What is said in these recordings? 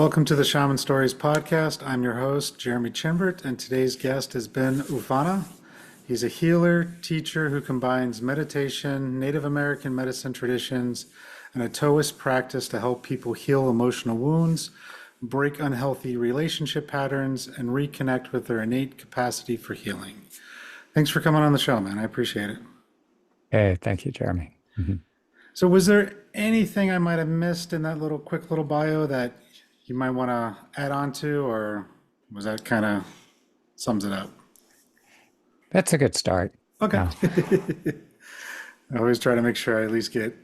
Welcome to the Shaman Stories Podcast. I'm your host, Jeremy Chimbert, and today's guest is Ben Oofana. He's a healer, teacher who combines meditation, Native American medicine traditions, and a Taoist practice to help people heal emotional wounds, break unhealthy relationship patterns, and reconnect with their innate capacity for healing. Thanks for coming on the show, man. I appreciate it. Hey, thank you, Jeremy. So was there anything I might have missed in that quick little bio that you might want to add on to, or was that kind of sums it up? That's a good start. Okay. Yeah. I always try to make sure I at least get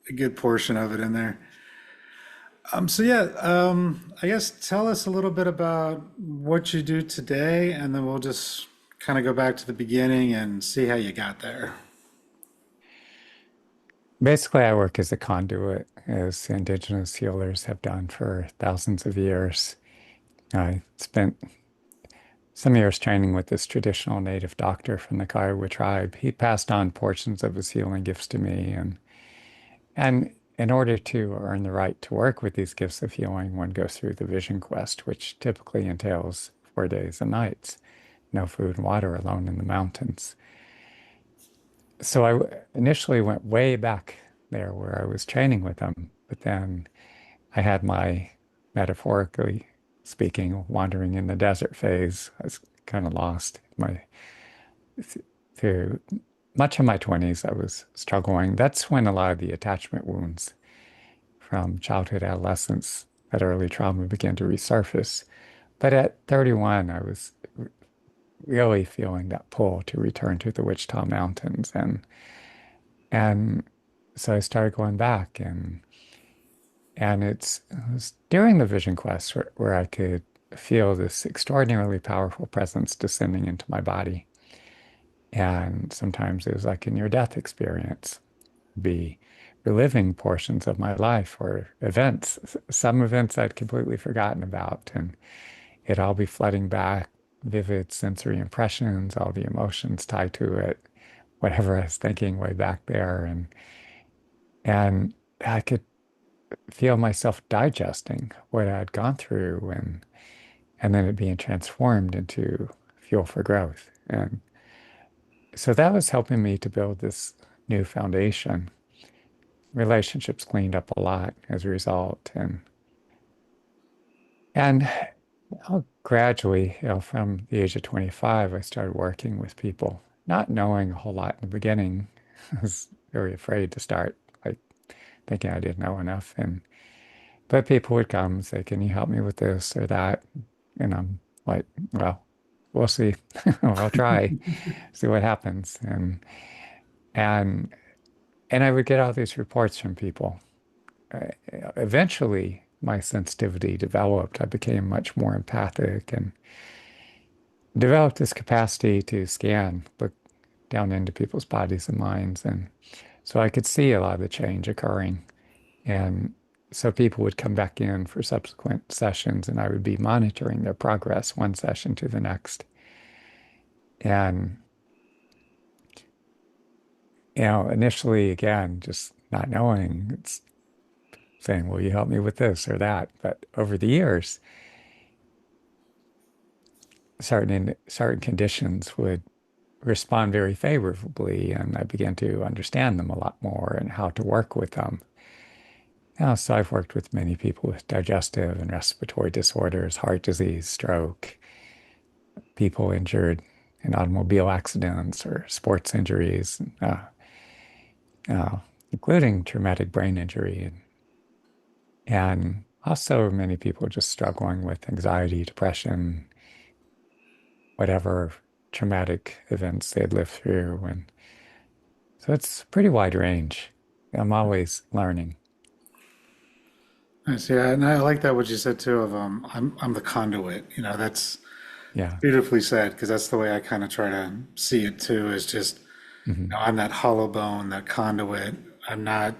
a good portion of it in there. I guess tell us a little bit about what you do today, and then we'll just kind of go back to the beginning and see how you got there. Basically, I work as a conduit, as Indigenous healers have done for thousands of years. I spent some years training with this traditional native doctor from the Kiowa tribe. He passed on portions of his healing gifts to me, and in order to earn the right to work with these gifts of healing, one goes through the vision quest, which typically entails 4 days and nights, no food and water, alone in the mountains. So I initially went way back there where I was training with them, but then I had my, metaphorically speaking, wandering in the desert phase. I was kind of lost. Through much of my 20s, I was struggling. That's when a lot of the attachment wounds from childhood, adolescence, that early trauma began to resurface. But at 31, I was really feeling that pull to return to the Wichita Mountains, and so I started going back, and it was during the vision quest where I could feel this extraordinarily powerful presence descending into my body. And sometimes it was like a near-death experience, be reliving portions of my life or events, some events I'd completely forgotten about, and it'd all be flooding back, vivid sensory impressions, all the emotions tied to it, whatever I was thinking way back there, and I could feel myself digesting what I'd gone through, and then it being transformed into fuel for growth. And so that was helping me to build this new foundation. Relationships cleaned up a lot as a result, and gradually, from the age of 25, I started working with people, not knowing a whole lot in the beginning. I was very afraid to start, like thinking I didn't know enough. But people would come and say, "Can you help me with this or that?" And I'm like, "Well, we'll see. I'll try, see what happens." And and I would get all these reports from people. Eventually, my sensitivity developed. I became much more empathic and developed this capacity to scan, look down into people's bodies and minds. And so I could see a lot of the change occurring. And so people would come back in for subsequent sessions, and I would be monitoring their progress one session to the next. And, initially, again, just not knowing, it's saying, "Will you help me with this or that?" But over the years, certain conditions would respond very favorably, and I began to understand them a lot more and how to work with them. So I've worked with many people with digestive and respiratory disorders, heart disease, stroke, people injured in automobile accidents or sports injuries, including traumatic brain injury, and also many people just struggling with anxiety, depression, whatever traumatic events they had lived through. And so it's a pretty wide range. I'm always learning. Nice, yeah, and I like that what you said too of I'm the conduit. That's Yeah. beautifully said because that's the way I kind of try to see it too. Is just Hmm. I'm that hollow bone, that conduit. I'm not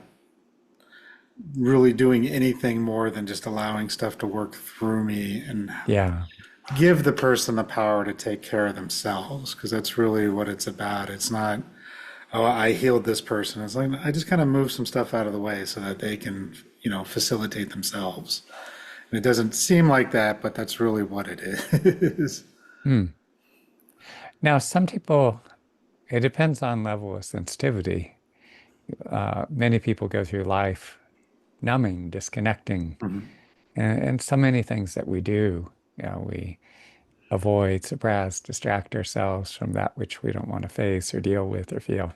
really doing anything more than just allowing stuff to work through me and Yeah. give the person the power to take care of themselves because that's really what it's about. It's not, oh, I healed this person. It's like I just kind of move some stuff out of the way so that they can, facilitate themselves. And it doesn't seem like that, but that's really what it is. Hmm. Now, some people, it depends on level of sensitivity. Many people go through life numbing, disconnecting, Mhm. and so many things that we do. We avoid, suppress, distract ourselves from that which we don't want to face or deal with or feel.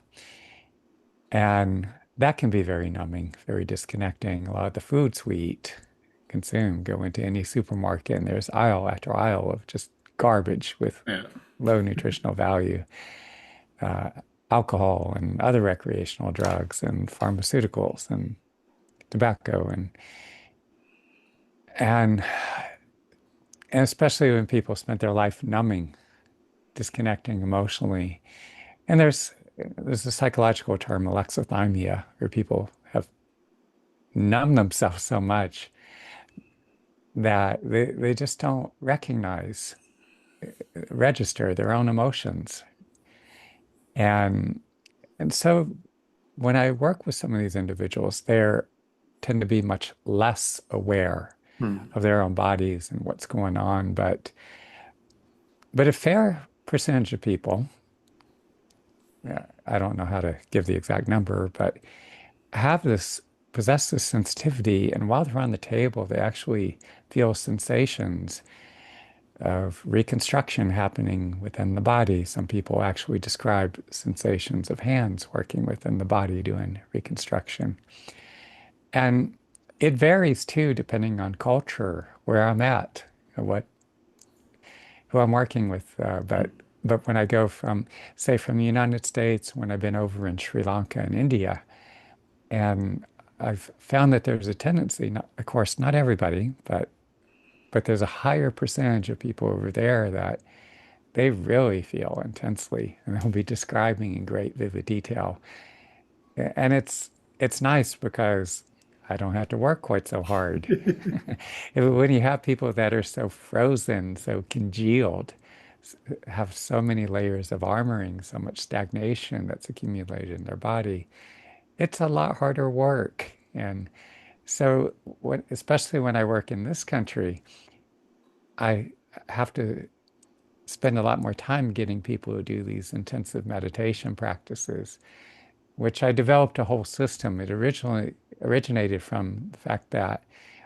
And that can be very numbing, very disconnecting. A lot of the foods we eat, consume, go into any supermarket, and there's aisle after aisle of just garbage with Yeah. low nutritional value, uh, alcohol and other recreational drugs and pharmaceuticals and tobacco and and especially when people spent their life numbing, disconnecting emotionally. And there's a psychological term, alexithymia, where people have numbed themselves so much that they just don't recognize, register their own emotions. And and so when I work with some of these individuals, they tend to be much less aware Hmm. of their own bodies and what's going on. But a fair percentage of people, I don't know how to give the exact number, but have this possess this sensitivity, and while they're on the table, they actually feel sensations of reconstruction happening within the body. Some people actually describe sensations of hands working within the body doing reconstruction. And it varies too, depending on culture, where I'm at, what who I'm working with. But when I go from, say, from the United States, when I've been over in Sri Lanka and India, and I've found that there's a tendency, not, of course, not everybody, but there's a higher percentage of people over there that they really feel intensely, and they'll be describing in great vivid detail. And it's nice because I don't have to work quite so hard. When you have people that are so frozen, so congealed, have so many layers of armoring, so much stagnation that's accumulated in their body, it's a lot harder work. And so, especially when I work in this country, I have to spend a lot more time getting people to do these intensive meditation practices, which I developed a whole system. It originally originated from the fact that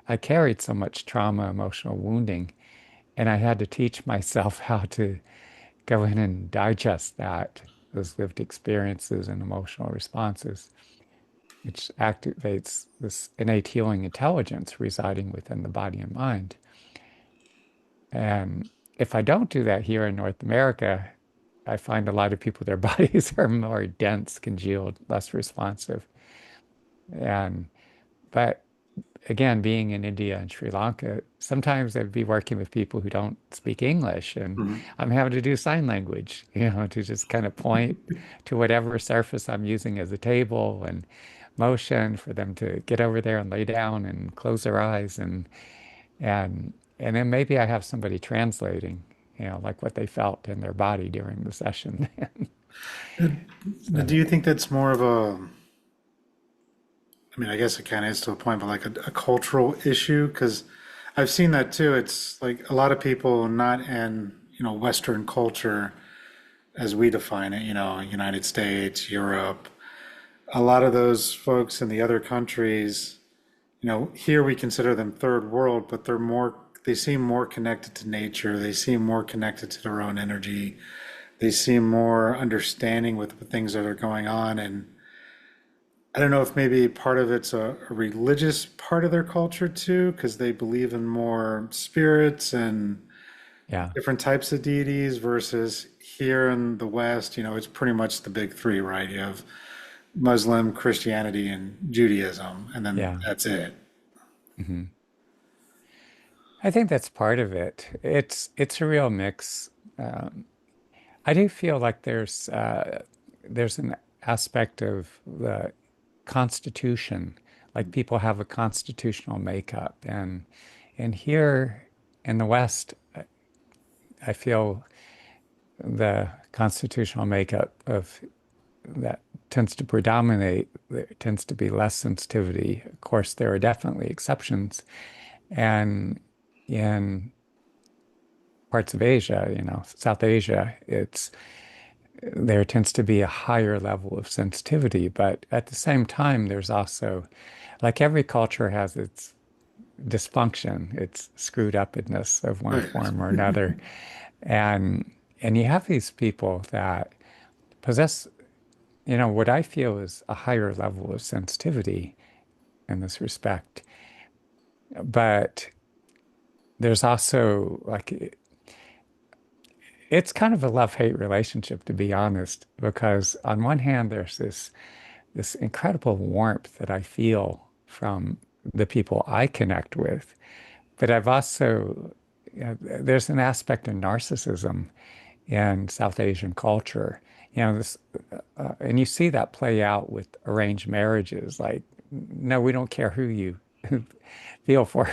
I carried so much trauma, emotional wounding, and I had to teach myself how to go in and digest that, those lived experiences and emotional responses, which activates this innate healing intelligence residing within the body and mind. And if I don't do that here in North America, I find a lot of people, their bodies are more dense, congealed, less responsive. And, but again, being in India and Sri Lanka, sometimes I'd be working with people who don't speak English, and Mhm. I'm having to do sign language, to just kind of point to whatever surface I'm using as a table and motion for them to get over there and lay down and close their eyes and then maybe I have somebody translating, like what they felt in their body during the session. But do So, you think that's more of I mean, I guess it kind of is to a point, but like a cultural issue? Because I've seen that too. It's like a lot of people not in, Western culture as we define it, United States, Europe, a lot of those folks in the other countries, here we consider them third world, but they seem more connected to nature. They seem more connected to their own energy. They seem more understanding with the things that are going on. And I don't know if maybe part of it's a religious part of their culture too, because they believe in more spirits and yeah, different types of deities versus here in the West, it's pretty much the big three, right? You have Muslim, Christianity, and Judaism, and then yeah. that's it. hmm I think that's part of it. It's a real mix. Um, I do feel like there's an aspect of the Constitution, like people have a constitutional makeup, and here in the West, I feel the constitutional makeup of that tends to predominate. There tends to be less sensitivity. Of course, there are definitely exceptions, And in parts of Asia, South Asia, there tends to be a higher level of sensitivity. But at the same time, there's also, like every culture has its dysfunction, its screwed upness of one Right. form or another. And and you have these people that possess, what I feel is a higher level of sensitivity in this respect. But there's also like it's kind of a love-hate relationship, to be honest, because on one hand, there's this incredible warmth that I feel from the people I connect with, but I've also there's an aspect of narcissism in South Asian culture. And you see that play out with arranged marriages. Like, no, we don't care who you feel for.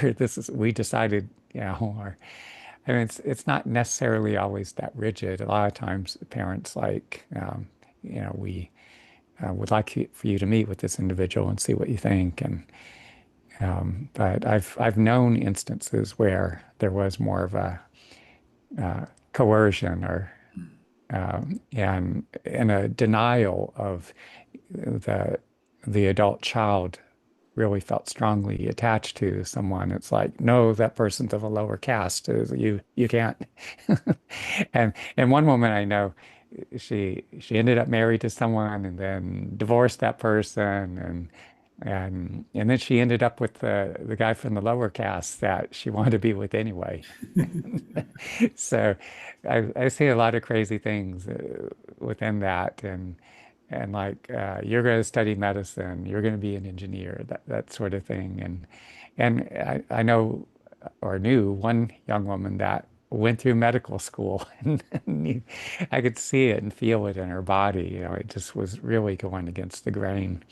We decided, or I mean, it's not necessarily always that rigid. A lot of times, parents like, we would like for you to meet with this individual and see what you think. And but I've known instances where there was more of a coercion or and a denial of the the adult child really felt strongly attached to someone. It's like, no, that person's of a lower caste. You can't. And one woman I know, she ended up married to someone and then divorced that person and then she ended up with the guy from the lower caste that she wanted to be with anyway. So I see a lot of crazy things within that and like you're going to study medicine, you're going to be an engineer, that sort of thing. And I know or knew one young woman that went through medical school and I could see it and feel it in her body. It just was really going against the grain.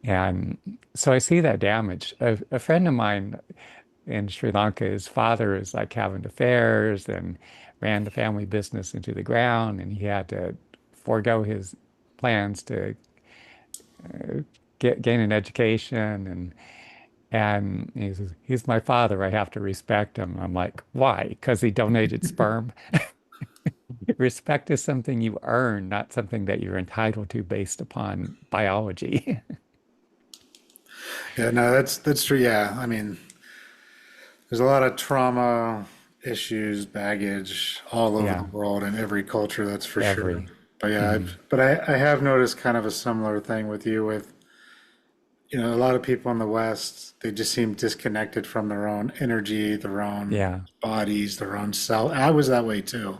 And so I see that damage. A friend of mine in Sri Lanka, his father is like having affairs and ran the family business into the ground, and he had to forego his plans to gain an education. And he says, he's my father. I have to respect him. I'm like, why? Because he donated sperm. Respect is something you earn, not something that you're entitled to based upon biology. Yeah, no, that's true. Yeah, I mean, there's a lot of trauma issues, baggage all over the Yeah, world in every culture, that's for sure. every. But yeah, Mhm. I have noticed kind of a similar thing with you with, a lot of people in the West, they just seem disconnected from their own energy, their own Yeah, bodies, their own self. I was that way too.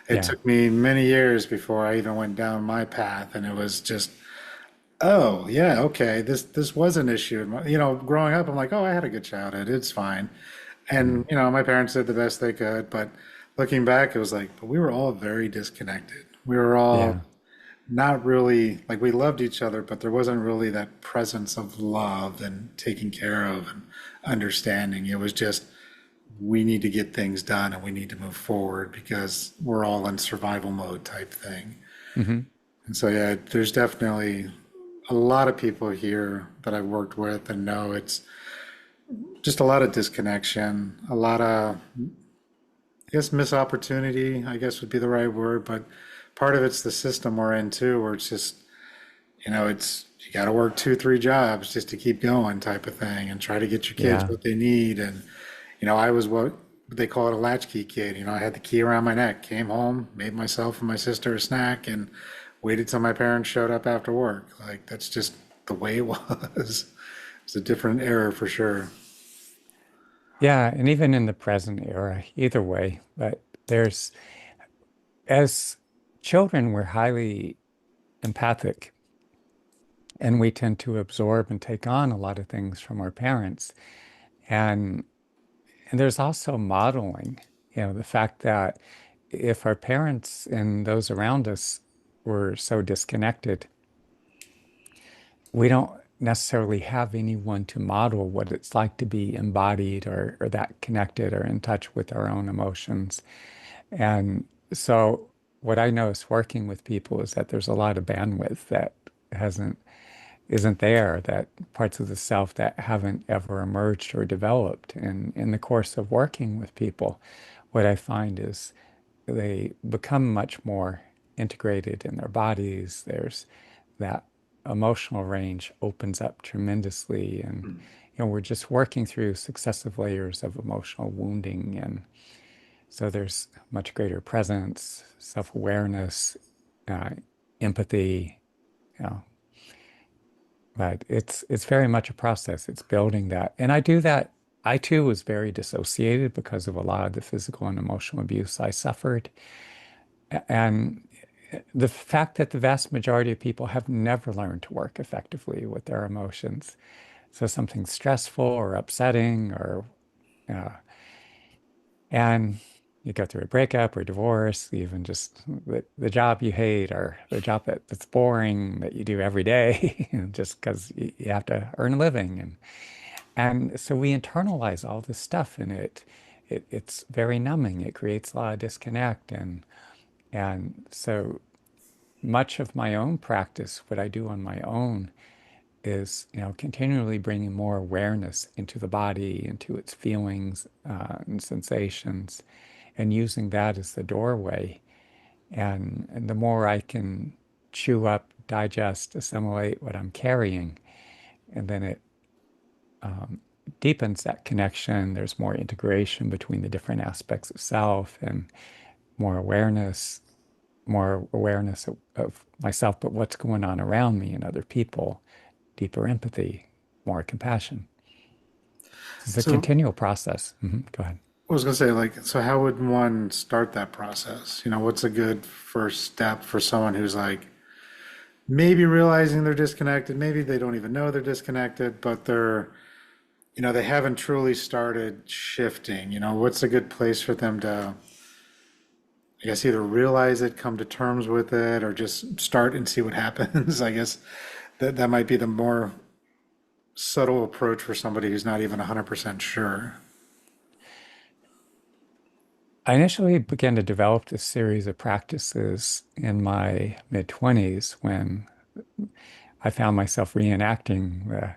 It yeah, took me many years before I even went down my path, and it was just, oh yeah, okay, this was an issue. Growing up, I'm like, oh, I had a good childhood, it's fine. And mm, my parents did the best they could, but looking back, it was like, but we were all very disconnected. We were all yeah, not really like we loved each other, but there wasn't really that presence of love and taking care of and understanding. It was just we need to get things done and we need to move forward because we're all in survival mode type thing. hmm And so yeah, there's definitely a lot of people here that I've worked with and know it's just a lot of disconnection, a lot of, I guess, missed opportunity, I guess would be the right word, but part of it's the system we're in too, where it's just, it's you got to work two, three jobs just to keep going type of thing and try to get your kids yeah, what they need. And, I was what they call it a latchkey kid. I had the key around my neck, came home, made myself and my sister a snack, and waited till my parents showed up after work. Like that's just the way it was. It's a different era for sure. yeah. And even in the present era, either way, but as children, we're highly empathic and we tend to absorb and take on a lot of things from our parents. And and there's also modeling, the fact that if our parents and those around us were so disconnected, we don't necessarily have anyone to model what it's like to be embodied or that connected or in touch with our own emotions. And so, what I notice working with people is that there's a lot of bandwidth that hasn't, isn't there, that parts of the self that haven't ever emerged or developed. And in the course of working with people, what I find is they become much more integrated in their bodies. There's that emotional range opens up tremendously. And, we're just working through successive layers of emotional wounding. And so there's much greater presence, self-awareness, uh, empathy, you know, but it's very much a process. It's building that. And I do that. I too was very dissociated because of a lot of the physical and emotional abuse I suffered. And the fact that the vast majority of people have never learned to work effectively with their emotions. So something stressful or upsetting or uh, and you go through a breakup or divorce, even just the job you hate or the job that's boring that you do every day just because you have to earn a living. And so we internalize all this stuff and it's very numbing. It creates a lot of disconnect. And so much of my own practice, what I do on my own is, continually bringing more awareness into the body, into its feelings and sensations, and using that as the doorway. And the more I can chew up, digest, assimilate what I'm carrying, and then it deepens that connection. There's more integration between the different aspects of self and more awareness, of myself, but what's going on around me and other people, deeper empathy, more compassion. It's a So continual process. Go ahead. I was gonna say, like, so how would one start that process? What's a good first step for someone who's like maybe realizing they're disconnected, maybe they don't even know they're disconnected, but they haven't truly started shifting. What's a good place for them to, I guess, either realize it, come to terms with it, or just start and see what happens? I guess that might be the more subtle approach for somebody who's not even 100% sure. I initially began to develop this series of practices in my mid 20s when I found myself reenacting the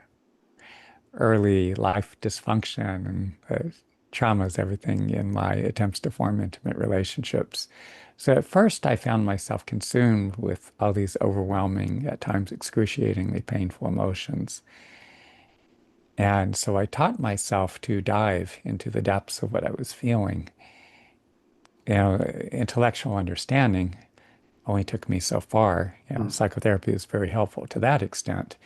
early life dysfunction and the traumas, everything in my attempts to form intimate relationships. So at first, I found myself consumed with all these overwhelming, at times excruciatingly painful emotions. And so I taught myself to dive into the depths of what I was feeling. Intellectual understanding only took me so far. Mm. Psychotherapy is very helpful to that extent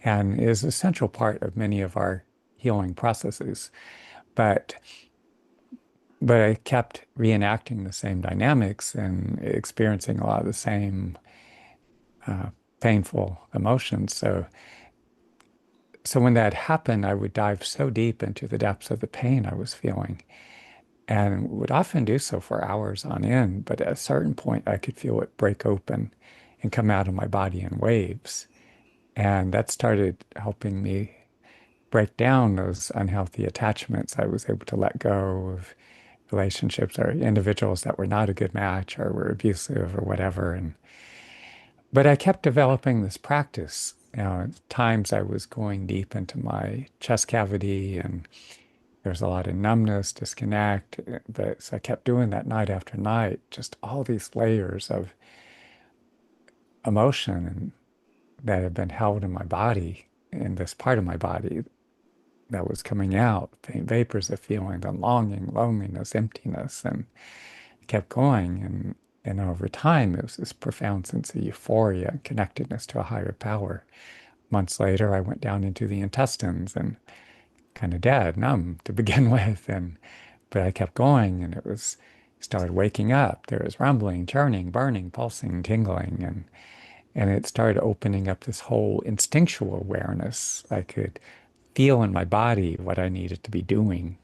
and is a central part of many of our healing processes. But I kept reenacting the same dynamics and experiencing a lot of the same uh, painful emotions. So when that happened, I would dive so deep into the depths of the pain I was feeling and would often do so for hours on end. But at a certain point, I could feel it break open and come out of my body in waves. And that started helping me break down those unhealthy attachments. I was able to let go of relationships or individuals that were not a good match or were abusive or whatever. But I kept developing this practice. At times I was going deep into my chest cavity and there's a lot of numbness, disconnect. But so I kept doing that night after night, just all these layers of emotion that had been held in my body, in this part of my body that was coming out, faint vapors of feeling, the longing, loneliness, emptiness, and kept going. And over time, it was this profound sense of euphoria and connectedness to a higher power. Months later, I went down into the intestines and kind of dead, numb to begin with. But I kept going, and started waking up. There was rumbling, churning, burning, pulsing, tingling, and it started opening up this whole instinctual awareness. I could feel in my body what I needed to be doing.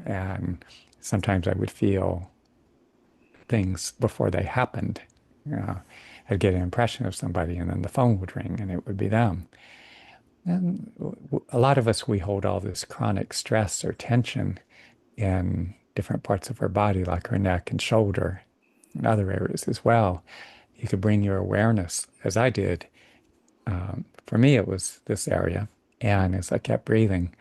And sometimes I would feel things before they happened. I'd get an impression of somebody, and then the phone would ring, and it would be them. And a lot of us, we hold all this chronic stress or tension in different parts of our body, like our neck and shoulder, and other areas as well. You could bring your awareness, as I did, For me, it was this area. And as I kept breathing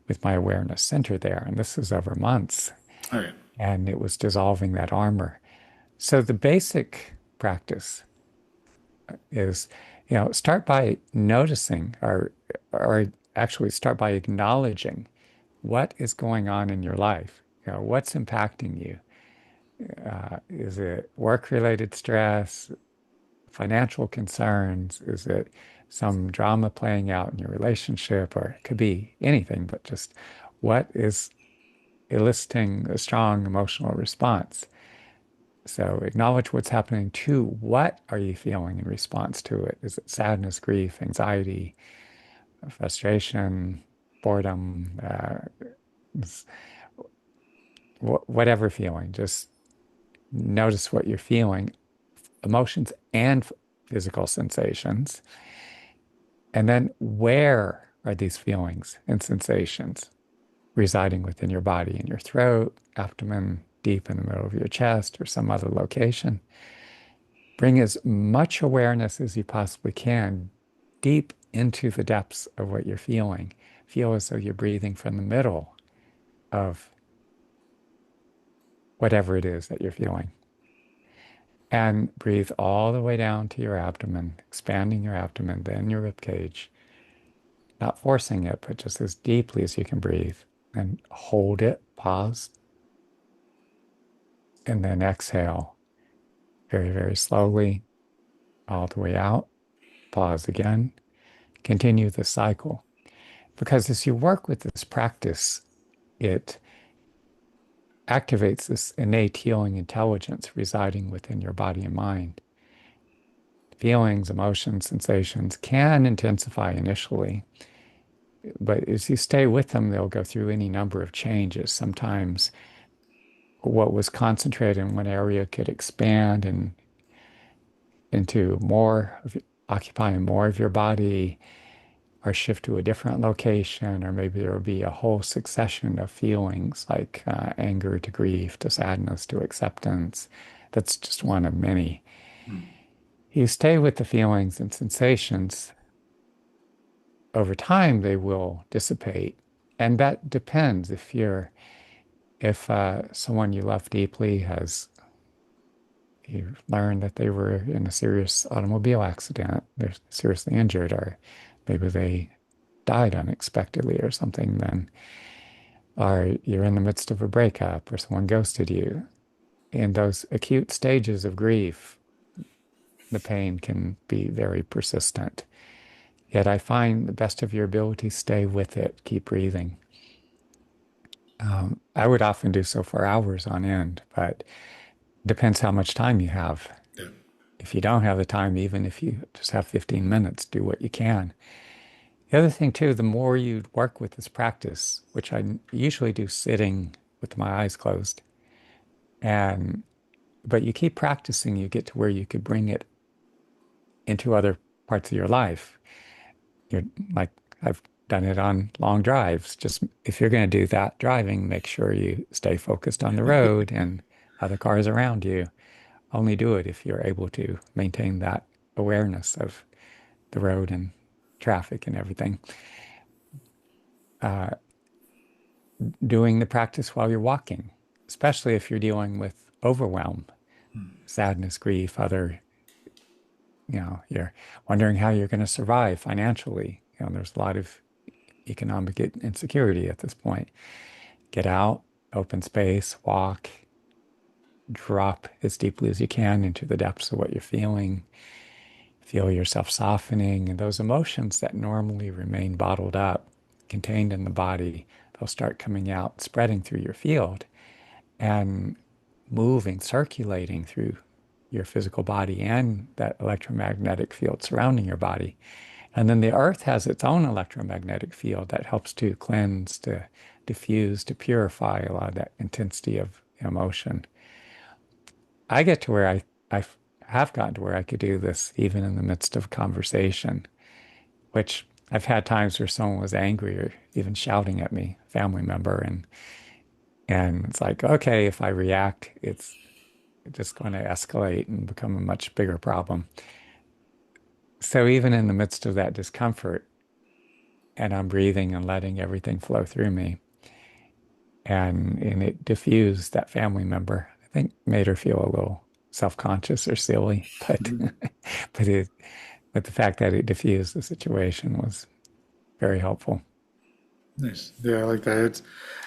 with my awareness centered there, and this was over months, Okay. and it was dissolving that armor. So the basic practice is, start by noticing or actually start by acknowledging what is going on in your life. What's impacting you? Is it work-related stress, financial concerns? Is it some drama playing out in your relationship? Or it could be anything, but just what is eliciting a strong emotional response? So acknowledge what's happening to what are you feeling in response to it? Is it sadness, grief, anxiety, frustration, boredom, whatever feeling? Just notice what you're feeling, emotions and physical sensations. And then where are these feelings and sensations residing within your body, in your throat, abdomen, deep in the middle of your chest, or some other location? Bring as much awareness as you possibly can deep into the depths of what you're feeling. Feel as though you're breathing from the middle of whatever it is that you're feeling. And breathe all the way down to your abdomen, expanding your abdomen, then your rib cage, not forcing it, but just as deeply as you can breathe. And hold it, pause, and then exhale very, very slowly all the way out. Pause again. Continue the cycle. Because as you work with this practice, it activates this innate healing intelligence residing within your body and mind. Feelings, emotions, sensations can intensify initially, but as you stay with them, they'll go through any number of changes. Sometimes what was concentrated in one area could expand and into more of occupying more of your body, or shift to a different location, or maybe there will be a whole succession of feelings like anger to grief to sadness to acceptance. That's just one of many. You stay with the feelings and sensations. Over time, they will dissipate. And that depends if someone you love deeply has you learned that they were in a serious automobile accident, they're seriously injured, or maybe they died unexpectedly or something, then, or you're in the midst of a breakup or someone ghosted you. In those acute stages of grief, the pain can be very persistent. Yet I find the best of your ability, stay with it, keep breathing. I would often do so for hours on end, but depends how much time you have. Yeah. If you don't have the time, even if you just have 15 minutes, do what you can. The other thing too, the more you work with this practice, which I usually do sitting with my eyes closed, and but you keep practicing, you get to where you could bring it into other parts of your life. You're like I've done it on long drives. Just if you're going to do that driving, make sure you stay focused on the road and other cars around you. Only do it if you're able to maintain that awareness of the road and traffic and everything. Uh, Doing the practice while you're walking, especially if you're dealing with overwhelm, sadness, grief, you're wondering how you're going to survive financially. There's a lot of economic insecurity at this point. Get out, open space, walk, drop as deeply as you can into the depths of what you're feeling. Feel yourself softening, and those emotions that normally remain bottled up, contained in the body, they'll start coming out, spreading through your field and moving, circulating through your physical body and that electromagnetic field surrounding your body. And then the earth has its own electromagnetic field that helps to cleanse, to diffuse, to purify a lot of that intensity of emotion. I get to where I have gotten to where I could do this even in the midst of conversation, which I've had times where someone was angry or even shouting at me, a family member, and it's like, okay, if I react, it's just going to escalate and become a much bigger problem. So even in the midst of that discomfort, and I'm breathing and letting everything flow through me, and it diffused that family member. I think made her feel a little self-conscious or silly, but Mhm. but it but the fact that it diffused the situation was very helpful. Nice. Yeah, I like that.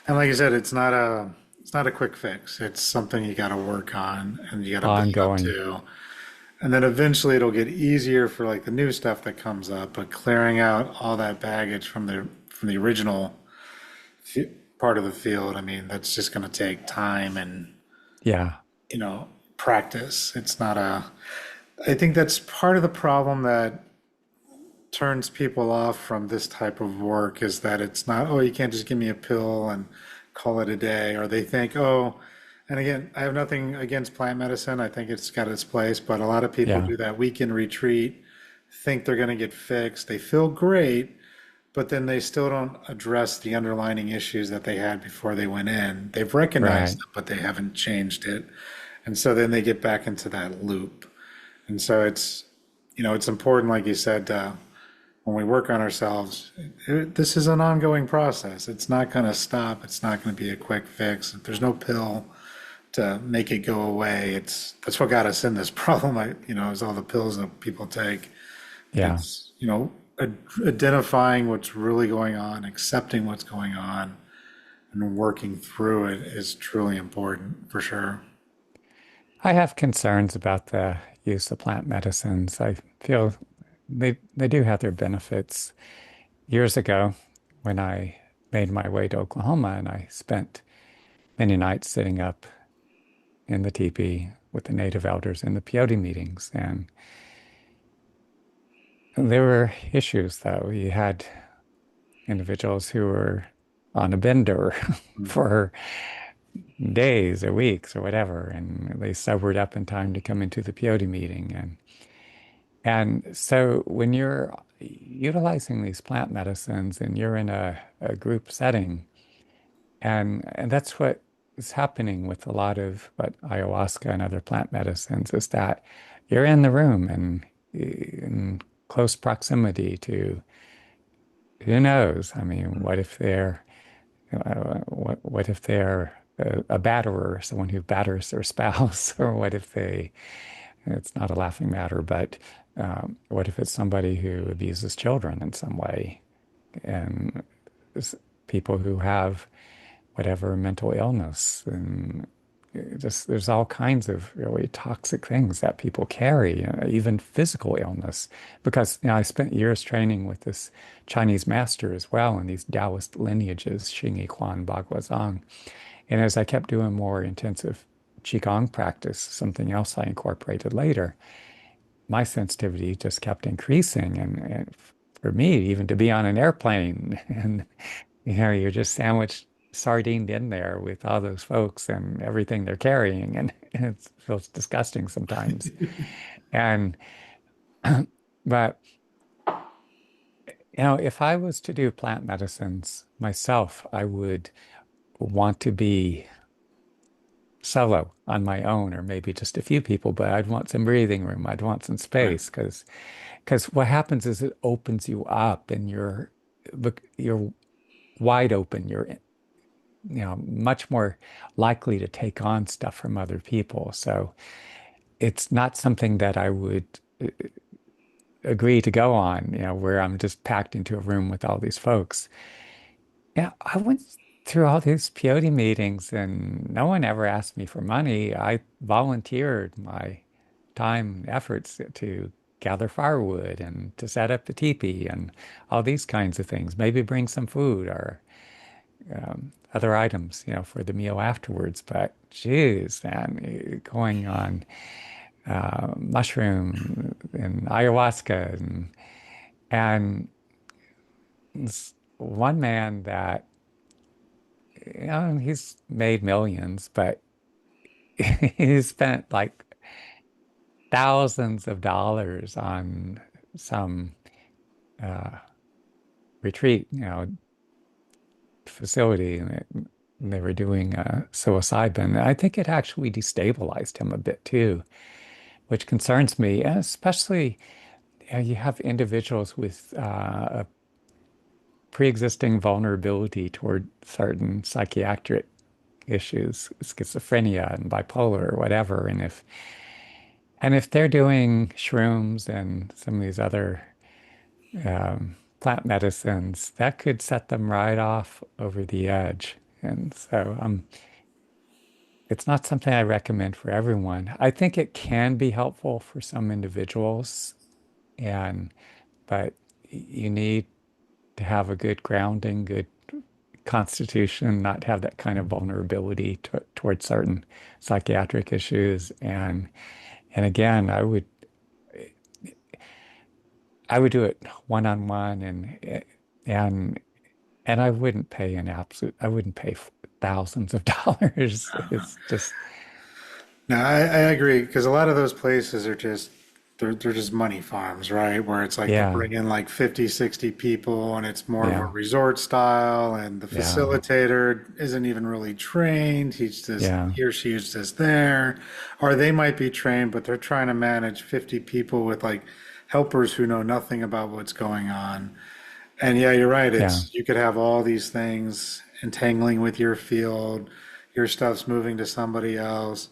And like you said, it's not a quick fix. It's something you got to work on and you got to build up Ongoing. to. And then eventually it'll get easier for like the new stuff that comes up, but clearing out all that baggage from the original f- part of the field, I mean, that's just going to take time and, Yeah, practice. I think that's part of the problem that turns people off from this type of work is that it's not, oh, you can't just give me a pill and call it a day. Or they think, oh, and again, I have nothing against plant medicine. I think it's got its place, but a lot of people yeah, do that weekend retreat, think they're going to get fixed. They feel great, but then they still don't address the underlying issues that they had before they went in. They've recognized right. them, but they haven't changed it. And so then they get back into that loop. And so it's important, like you said, when we work on ourselves, this is an ongoing process. It's not going to stop. It's not going to be a quick fix. There's no pill to make it go away. That's what got us in this problem. Is all the pills that people take. Yeah. It's identifying what's really going on, accepting what's going on, and working through it is truly important for sure. I have concerns about the use of plant medicines. I feel they do have their benefits. Years ago, when I made my way to Oklahoma and I spent many nights sitting up in the teepee with the native elders in the peyote meetings, and there were issues though. You had individuals who were on a bender for days or weeks or whatever, and they sobered up in time to come into the peyote meeting. And so when you're utilizing these plant medicines and you're in a group setting, and that's what is happening with a lot of what ayahuasca and other plant medicines is that you're in the room and in close proximity to who knows? I mean, what if they're a batterer, someone who batters their spouse, or what if it's not a laughing matter, but what if it's somebody who abuses children in some way, and people who have whatever mental illness, and just there's all kinds of really toxic things that people carry, even physical illness. Because I spent years training with this Chinese master as well in these Taoist lineages, Xing Yi Quan, Bagua Zhang. And as I kept doing more intensive Qigong practice, something else I incorporated later, my sensitivity just kept increasing. And for me, even to be on an airplane and, you're just sandwiched, sardined in there with all those folks and everything they're carrying. And it feels disgusting sometimes. And, but, if I was to do plant medicines myself, I would want to be solo on my own, or maybe just a few people, but I'd want some breathing room. I'd want some Right. space because what happens is it opens you up and you're wide open. You're much more likely to take on stuff from other people. So it's not something that I would agree to go on, where I'm just packed into a room with all these folks. Yeah, I went through all these peyote meetings and no one ever asked me for money. I volunteered my time and efforts to gather firewood and to set up the teepee and all these kinds of things. Maybe bring some food or other items, for the meal afterwards. But geez, man, going on mushroom and ayahuasca and this one man that he's made millions, but he spent like thousands of dollars on some uh, retreat, facility, and they were doing psilocybin. I think it actually destabilized him a bit too, which concerns me, and especially you have individuals with a pre-existing vulnerability toward certain psychiatric issues, schizophrenia and bipolar or whatever. And if they're doing shrooms and some of these other plant medicines, that could set them right off over the edge. And so it's not something I recommend for everyone. I think it can be helpful for some individuals, and but you need to have a good grounding, good constitution, not have that kind of vulnerability towards certain psychiatric issues. And again, I would do it one on one, and I wouldn't pay I wouldn't pay thousands of dollars. It's just, No, I agree because a lot of those places are just they're just money farms, right? Where it's like they yeah, bring in like 50, 60 people and it's more of a yeah, resort style and the yeah, facilitator isn't even really trained. yeah, He or she is just there. Or they might be trained, but they're trying to manage 50 people with like helpers who know nothing about what's going on. And yeah, you're right. yeah, You could have all these things entangling with your field, your stuff's moving to somebody else.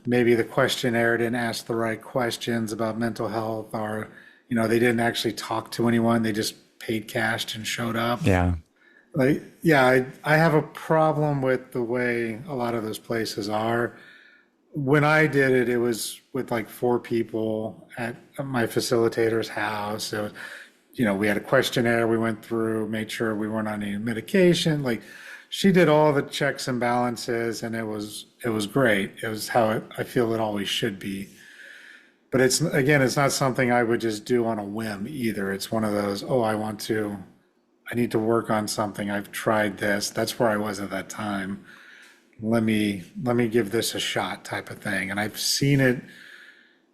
Maybe the questionnaire didn't ask the right questions about mental health, or, they didn't actually talk to anyone. They just paid cash and showed up. yeah, Like, yeah, I have a problem with the way a lot of those places are. When I did it, it was with like four people at my facilitator's house. So, we had a questionnaire we went through, made sure we weren't on any medication. Like, she did all the checks and balances, and it was great. It was how I feel it always should be. But it's not something I would just do on a whim either. It's one of those, oh, I need to work on something. I've tried this. That's where I was at that time. Let me give this a shot type of thing. And I've seen it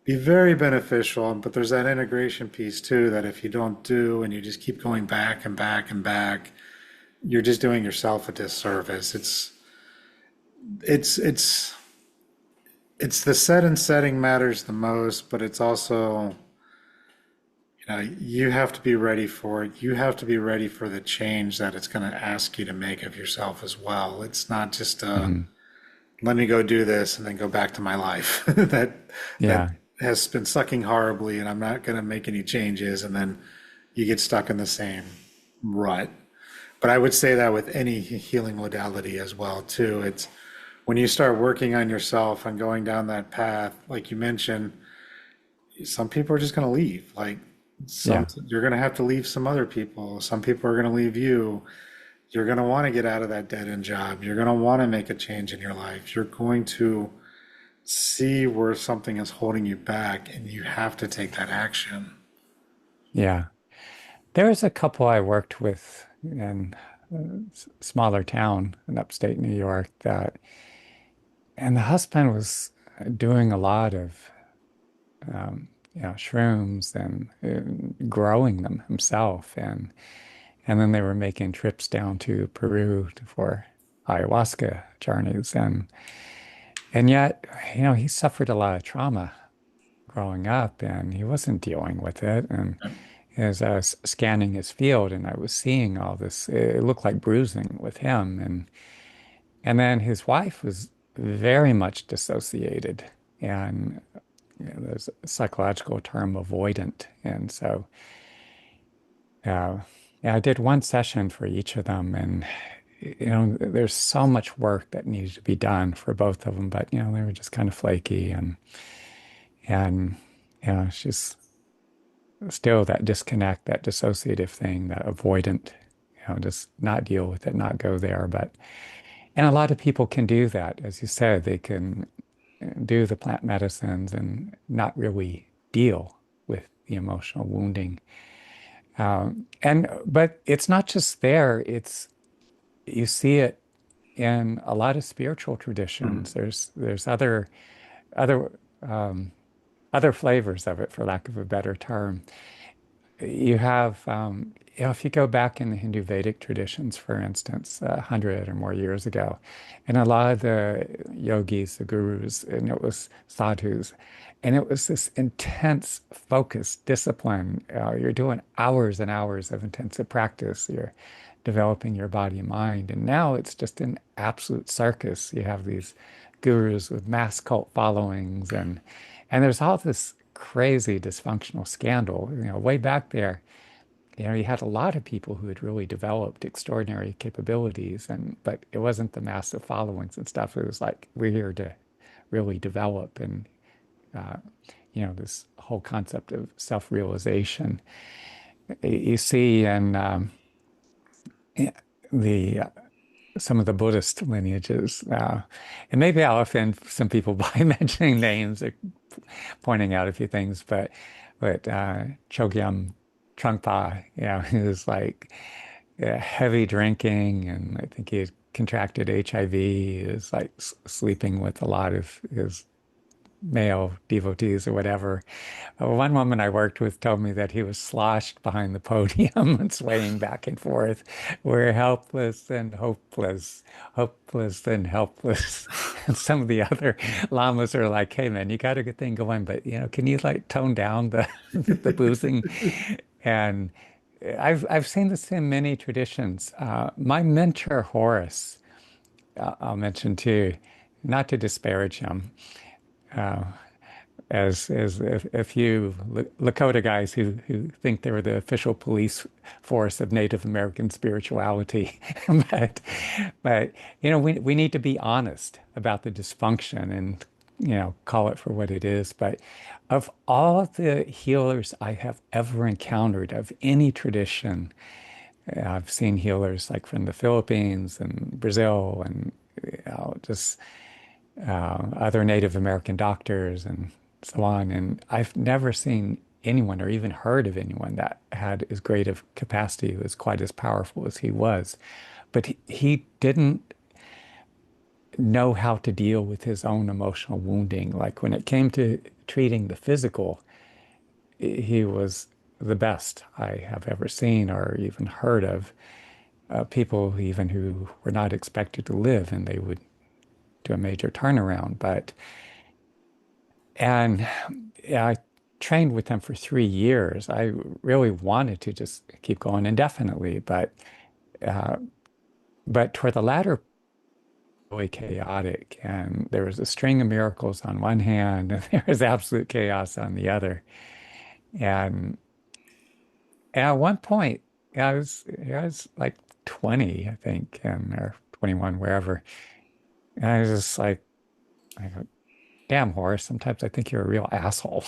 be very beneficial, but there's that integration piece too that if you don't do and you just keep going back and back and back, you're just doing yourself a disservice. It's it's the set and setting matters the most, but it's also, you have to be ready for it. You have to be ready for the change that it's going to ask you to make of yourself as well. It's not just mhm, let me go do this and then go back to my life that yeah, has been sucking horribly and I'm not going to make any changes, and then you get stuck in the same rut. But I would say that with any healing modality as well too. It's when you start working on yourself and going down that path, like you mentioned, some people are just going to leave. Like yeah, you're going to have to leave some other people. Some people are going to leave you. You're going to want to get out of that dead end job. You're going to want to make a change in your life. You're going to see where something is holding you back, and you have to take that action. yeah. There was a couple I worked with in a smaller town in upstate New York and the husband was doing a lot of shrooms and growing them himself, and then they were making trips down to Peru for ayahuasca journeys, and yet, he suffered a lot of trauma growing up, and he wasn't dealing with it. And as I was scanning his field, and I was seeing all this, it looked like bruising with him, and then his wife was very much dissociated, and there's a psychological term avoidant, and so yeah, yeah, I did one session for each of them, and there's so much work that needed to be done for both of them, but they were just kind of flaky, and she's still that disconnect, that dissociative thing, that avoidant, just not deal with it, not go there. And a lot of people can do that, as you said, they can do the plant medicines and not really deal with the emotional wounding. But it's not just there, you see it in a lot of spiritual Mhm. traditions. There's other um, other flavors of it, for lack of a better term. you have, if you go back in the Hindu Vedic traditions, for instance, 100 or more years ago, and a lot of the yogis, the gurus, and it was sadhus, and it was this intense focus, discipline. You're doing hours and hours of intensive practice. You're developing your body and mind. And now it's just an absolute circus. You have these gurus with mass cult followings, and there's all this crazy dysfunctional scandal. Way back there, you had a lot of people who had really developed extraordinary capabilities, and but it wasn't the massive followings and stuff. It was like we're here to really develop, and uh, this whole concept of self-realization. You see in the some of the Buddhist lineages, and maybe I'll offend some people by mentioning names or pointing out a few things, but Chogyam Trungpa, he was like heavy drinking, and I think he had contracted HIV. He was like sleeping with a lot of his male devotees or whatever. One woman I worked with told me that he was sloshed behind the podium and swaying back and forth. We're helpless and hopeless, hopeless and helpless. And some of the other lamas are like, "Hey man, you got a good thing going, but can you like tone down the the boozing?" And I've seen this in many traditions. My mentor Horace, I'll mention too, not to disparage him. Uh, as a few Lakota guys who think they were the official police force of Native American spirituality. But we need to be honest about the dysfunction and call it for what it is. But of all the healers I have ever encountered of any tradition, I've seen healers like from the Philippines and Brazil and just other Native American doctors and so on. And I've never seen anyone or even heard of anyone that had as great of capacity, who was quite as powerful as he was. But he didn't know how to deal with his own emotional wounding. Like when it came to treating the physical, he was the best I have ever seen or even heard of. People even who were not expected to live, and they would do a major turnaround. And I trained with them for 3 years. I really wanted to just keep going indefinitely, uh, but toward the latter, really chaotic, and there was a string of miracles on one hand, and there was absolute chaos on the other. And, and at one point, I was like 20, I think, or 21, wherever. And I was just like, I go, damn, Horace, sometimes I think you're a real asshole.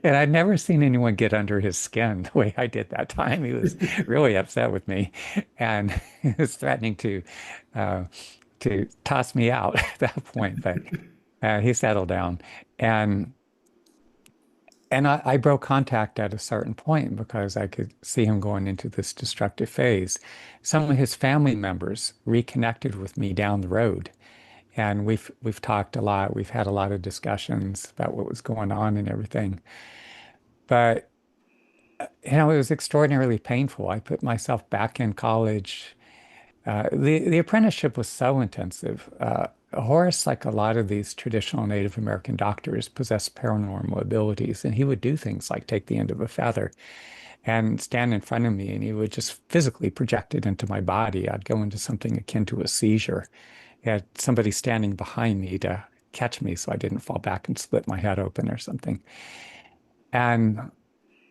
And I'd never seen anyone get under his skin the way I did that time. He was really upset with me, and he was threatening uh, to toss me out at that point. But he settled down, and I broke contact at a certain point because I could see him going into this destructive phase. Some of his family members reconnected with me down the road, and we've talked a lot. We've had a lot of discussions about what was going on and everything. But it was extraordinarily painful. I put myself back in college. The apprenticeship was so intensive. Horace, like a lot of these traditional Native American doctors, possessed paranormal abilities, and he would do things like take the end of a feather and stand in front of me, and he would just physically project it into my body. I'd go into something akin to a seizure. He had somebody standing behind me to catch me so I didn't fall back and split my head open or something. And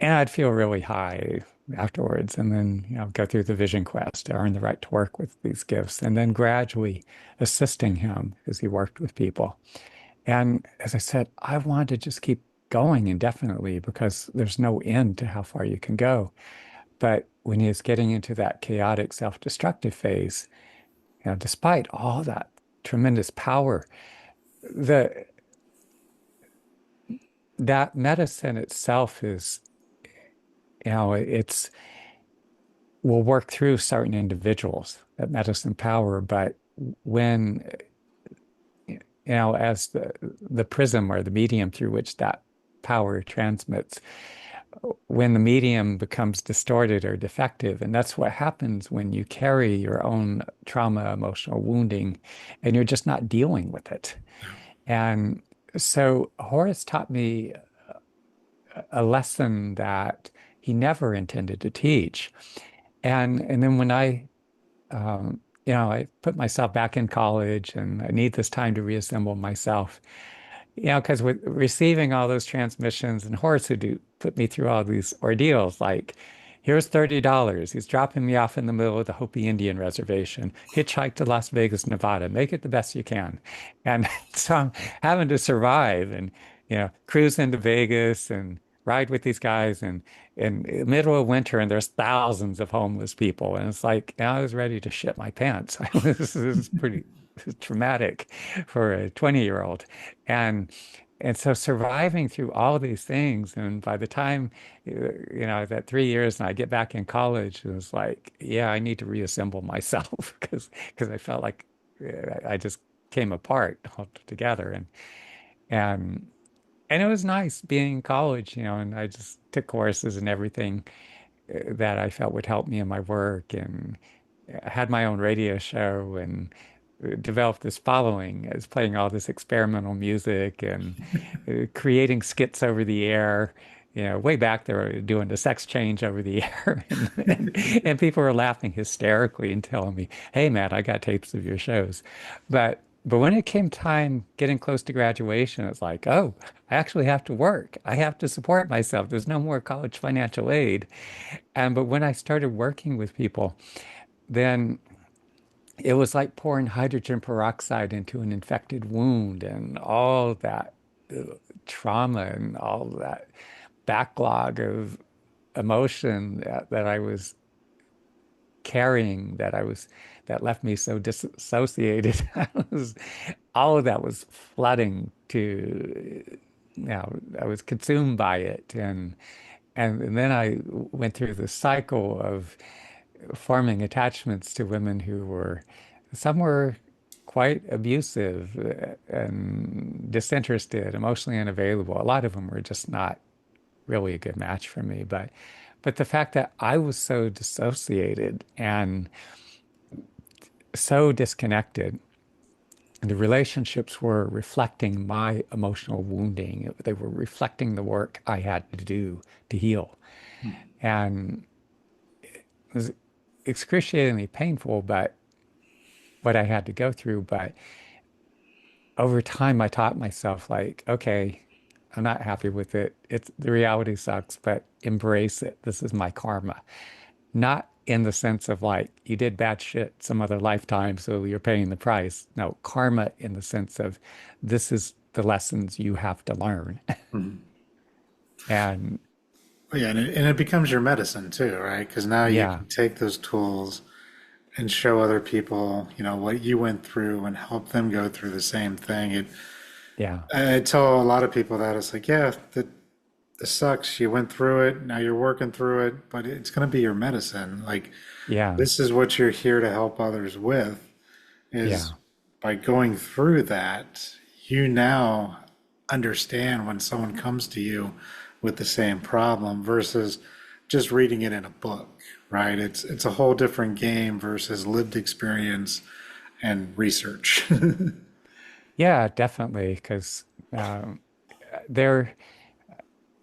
I'd feel really high afterwards, and then go through the vision quest to earn the right to work with these gifts, and then gradually assisting him as he worked with people. And as I said, I wanted to just keep going indefinitely because there's no end to how far you can go. But when he was getting into that chaotic self-destructive phase, despite all that tremendous power, the that medicine itself is, it's will work through certain individuals, that medicine power, but when, as the prism or the medium through which that power transmits, when the medium becomes distorted or defective. And that's what happens when you carry your own trauma, emotional wounding, and you're just not dealing with it. And so Horace taught me a lesson that he never intended to teach. And then when I put myself back in college and I need this time to reassemble myself. Because with receiving all those transmissions and Horace would put me through all these ordeals, like, here's $30. He's dropping me off in the middle of the Hopi Indian Reservation. Hitchhike to Las Vegas, Nevada. Make it the best you can. And so I'm having to survive and, cruise into Vegas and ride with these guys and in the middle of winter and there's thousands of homeless people. And it's like, I was ready to shit my pants. This is pretty traumatic for a 20-year-old. And and so surviving through all these things, and by the time, that 3 years and I get back in college, it was like, yeah, I need to reassemble myself because I felt like I just came apart altogether. And and it was nice being in college, and I just took courses and everything that I felt would help me in my work, and I had my own radio show and developed this following as playing all this experimental music and creating skits over the air. Way back they were doing the sex change over the air, and people were laughing hysterically and telling me, "Hey, Matt, I got tapes of your shows." But when it came time getting close to graduation, it's like, oh, I actually have to work. I have to support myself. There's no more college financial aid. But when I started working with people, then it was like pouring hydrogen peroxide into an infected wound, and all that trauma and all that backlog of emotion that I was carrying, that left me so disassociated. All of that was flooding to, I was consumed by it. And then I went through the cycle of forming attachments to women some were quite abusive and disinterested, emotionally unavailable. A lot of them were just not really a good match for me. But the fact that I was so dissociated and so disconnected, and the relationships were reflecting my emotional wounding. They were reflecting the work I had to do to heal. And it was excruciatingly painful, but what I had to go through. But over time, I taught myself, like, okay, I'm not happy with it. The reality sucks, but embrace it. This is my karma. Not in the sense of like you did bad shit some other lifetime, so you're paying the price. No, karma in the sense of this is the lessons you have to learn. Mhm. And Yeah, and it becomes your medicine too, right? Because now you yeah, can take those tools and show other people, what you went through and help them go through the same thing. yeah, I tell a lot of people that it's like, yeah, that this sucks. You went through it. Now you're working through it, but it's going to be your medicine. Like, yeah, this is what you're here to help others with, is yeah, by going through that, you now understand when someone comes to you with the same problem versus just reading it in a book, right? It's a whole different game versus lived experience and research. yeah, definitely. Because um, there,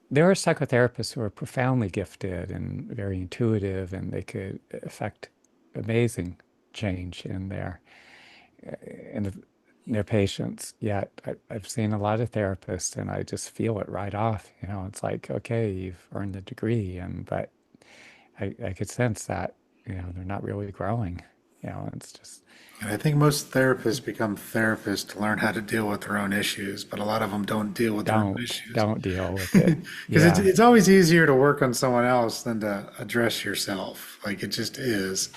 there are psychotherapists who are profoundly gifted and very intuitive, and they could affect amazing change in their patients. Yet I've seen a lot of therapists, and I just feel it right off. It's like, okay, you've earned the degree, and but I could sense that they're not really growing. It's just And I think most therapists become therapists to learn how to deal with their own issues, but a lot of them don't deal with their own issues. don't deal with it. Because it's Yeah. it's always easier to work on someone else than to address yourself. Like it just is.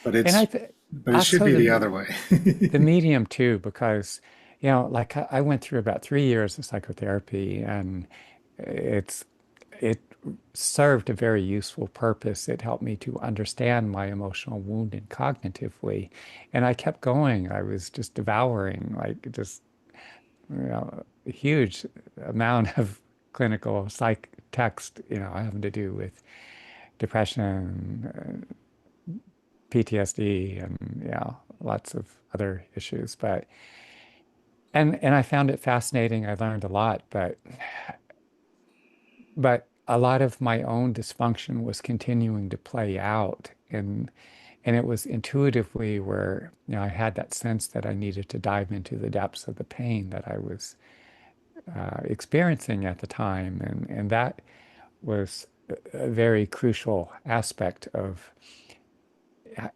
But And it's but it should also be the other way. the medium too, because like I went through about 3 years of psychology, and it's it served a very useful purpose. It helped me to understand my emotional wound and cognitively, and I kept going. I was just devouring, like, just a huge amount of clinical psych text, having to do with depression, PTSD, and lots of other issues. And I found it fascinating. I learned a lot, but a lot of my own dysfunction was continuing to play out, and it was intuitively where I had that sense that I needed to dive into the depths of the pain that I was experiencing at the time, and that was a very crucial aspect of.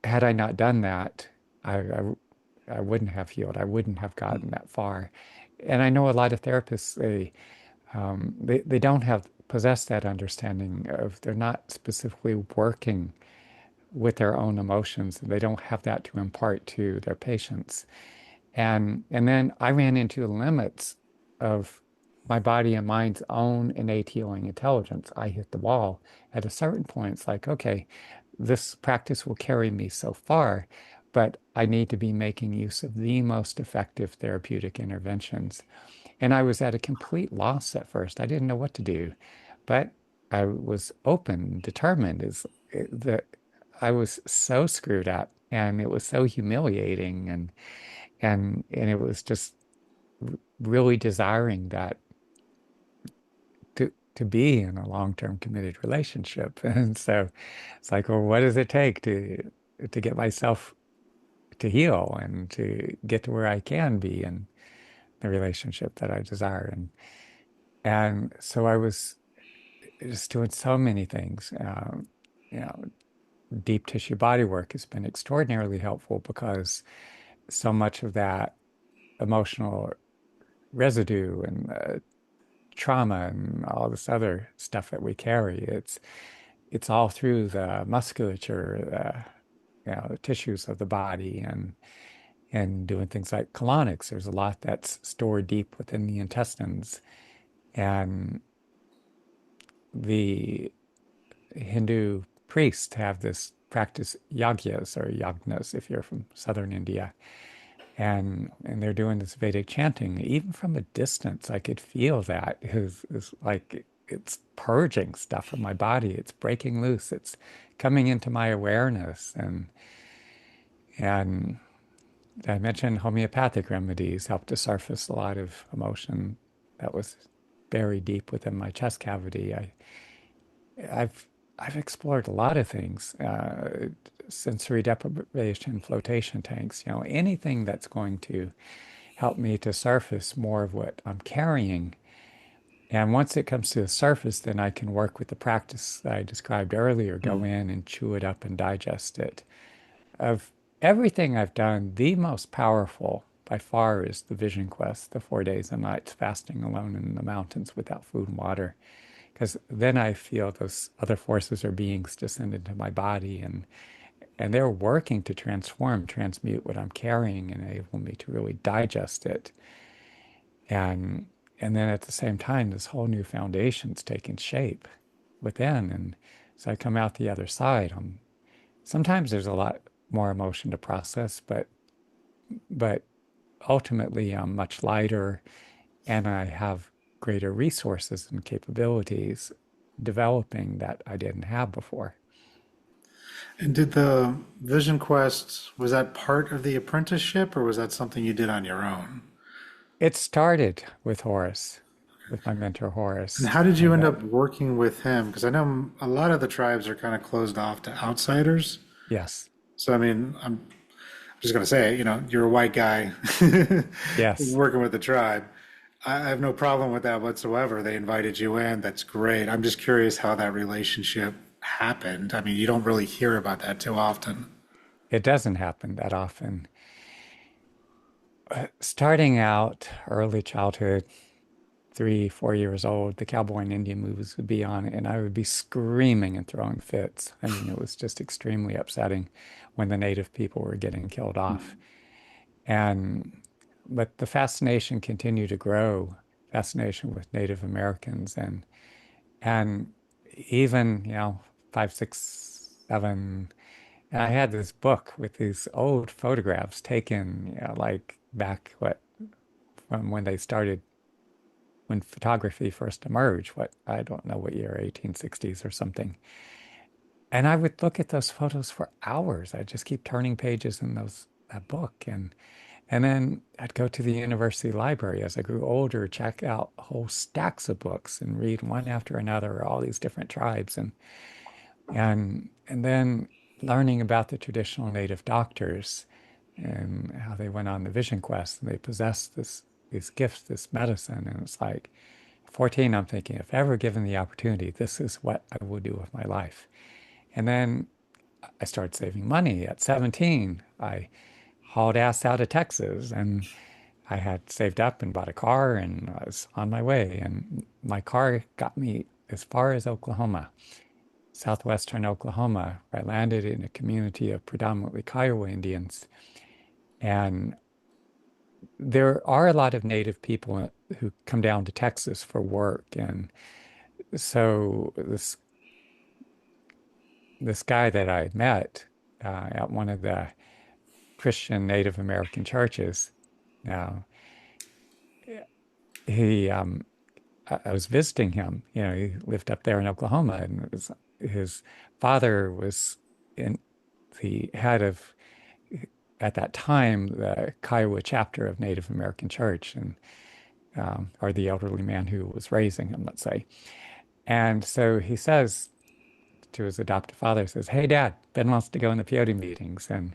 Had I not done that, I wouldn't have healed. I wouldn't have gotten that far. And I know a lot of therapists, they don't have possess that understanding of they're not specifically working with their own emotions. They don't have that to impart to their patients. And then I ran into the limits of my body and mind's own innate healing intelligence. I hit the wall at a certain point. It's like, okay, this practice will carry me so far, but I need to be making use of the most effective therapeutic interventions. And I was at a complete loss at first. I didn't know what to do, but I was open, determined. Is that I was so screwed up, and it was so humiliating, and it was just really desiring that to be in a long-term committed relationship. And so it's like, well, what does it take to get myself to heal and to get to where I can be in the relationship that I desire? And so I was just doing so many things. You know, deep tissue body work has been extraordinarily helpful because so much of that emotional residue and trauma and all this other stuff that we carry, it's all through the musculature, the tissues of the body, and doing things like colonics. There's a lot that's stored deep within the intestines, and the Hindu priests have this practice yagyas or yagnas if you're from southern India. And they're doing this Vedic chanting. Even from a distance, I could feel that is like it's purging stuff from my body. It's breaking loose. It's coming into my awareness. And I mentioned homeopathic remedies help to surface a lot of emotion that was buried deep within my chest cavity. I've I've explored a lot of things, sensory deprivation, flotation tanks, anything that's going to help me to surface more of what I'm carrying. And once it comes to the surface, then I can work with the practice that I described earlier, go in and chew it up and digest it. Of everything I've done, the most powerful by far is the vision quest, the 4 days and nights fasting alone in the mountains without food and water. Because then I feel those other forces or beings descend into my body, and they're working to transform, transmute what I'm carrying and enable me to really digest it. And and then at the same time, this whole new foundation's taking shape within. And so I come out the other side. Sometimes there's a lot more emotion to process, but ultimately I'm much lighter, and I have greater resources and capabilities developing that I didn't have before. And did the Vision Quest, was that part of the apprenticeship or was that something you did on your own? It started with Horace, with my mentor And Horace, how did you and end up working with him? Because I know a lot of the tribes are kind of closed off to outsiders. yes, So, I mean, I'm just going to say, you're a white guy yes. working with the tribe. I have no problem with that whatsoever. They invited you in. That's great. I'm just curious how that relationship happened. I mean, you don't really hear about that too often. It doesn't happen that often. Starting out early childhood, 3, 4 years old, the cowboy and Indian movies would be on, and I would be screaming and throwing fits. I mean, it was just extremely upsetting when the native people were getting killed off. And but the fascination continued to grow, fascination with Native Americans, and even, 5, 6, 7. And I had this book with these old photographs taken, like back from when they started when photography first emerged, what I don't know what year, 1860s or something. And I would look at those photos for hours. I'd just keep turning pages in that book. And then I'd go to the university library as I grew older, check out whole stacks of books and read one after another, all these different tribes. And then learning about the traditional native doctors and how they went on the vision quest and they possessed these gifts, this medicine. And it's like 14, I'm thinking, if ever given the opportunity, this is what I will do with my life. And then I started saving money. At 17, I hauled ass out of Texas and I had saved up and bought a car and I was on my way. And my car got me as far as Oklahoma, southwestern Oklahoma. I landed in a community of predominantly Kiowa Indians. And there are a lot of native people who come down to Texas for work. And so this guy that I met at one of the Christian Native American churches, now he I was visiting him. You know, he lived up there in Oklahoma, and his father was in the head of at that time the Kiowa chapter of Native American Church, and or the elderly man who was raising him, let's say. And so he says to his adoptive father, says, "Hey, Dad, Ben wants to go in the peyote meetings." And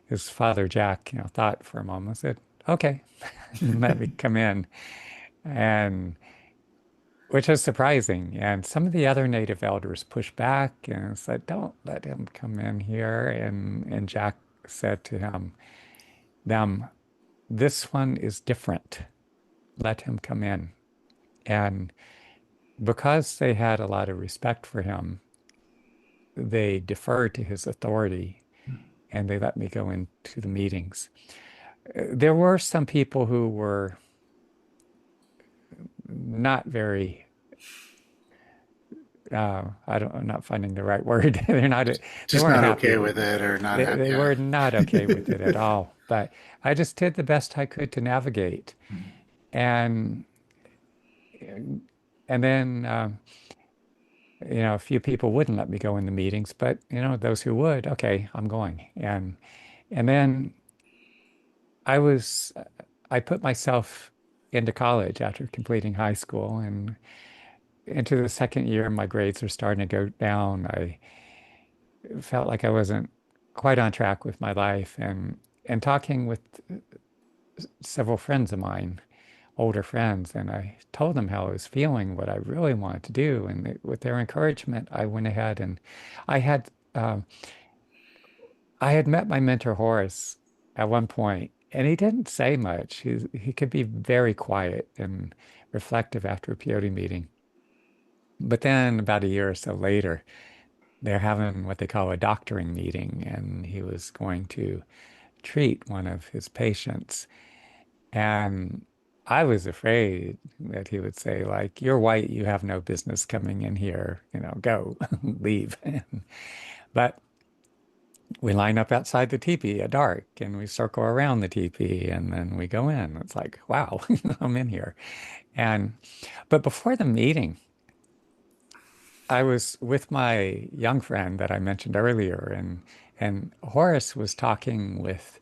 his father, Jack, thought for a moment, said, "Okay, let me come in." And which was surprising. And some of the other native elders pushed back and said, "Don't let him come in here." And Jack said to them, "This one is different. Let him come in." And because they had a lot of respect for him, they deferred to his authority and they let me go into the meetings. There were some people who were not very I'm not finding the right word. They Just weren't not happy okay with with it. it or not They happy. Yeah. were not okay with it at all. But I just did the best I could to navigate. And and then a few people wouldn't let me go in the meetings, but those who would, okay, I'm going. And then I was I put myself into college after completing high school and into the second year, my grades were starting to go down. I felt like I wasn't quite on track with my life and talking with several friends of mine, older friends, and I told them how I was feeling, what I really wanted to do, and with their encouragement, I went ahead and I had uh, I had met my mentor Horace at one point, and he didn't say much. He could be very quiet and reflective after a peyote meeting. But then about a year or so later, they're having what they call a doctoring meeting, and he was going to treat one of his patients. And I was afraid that he would say, like, "You're white, you have no business coming in here, go, leave." But we line up outside the teepee at dark and we circle around the teepee and then we go in. It's like, wow, I'm in here. And, but before the meeting, I was with my young friend that I mentioned earlier, and Horace was talking with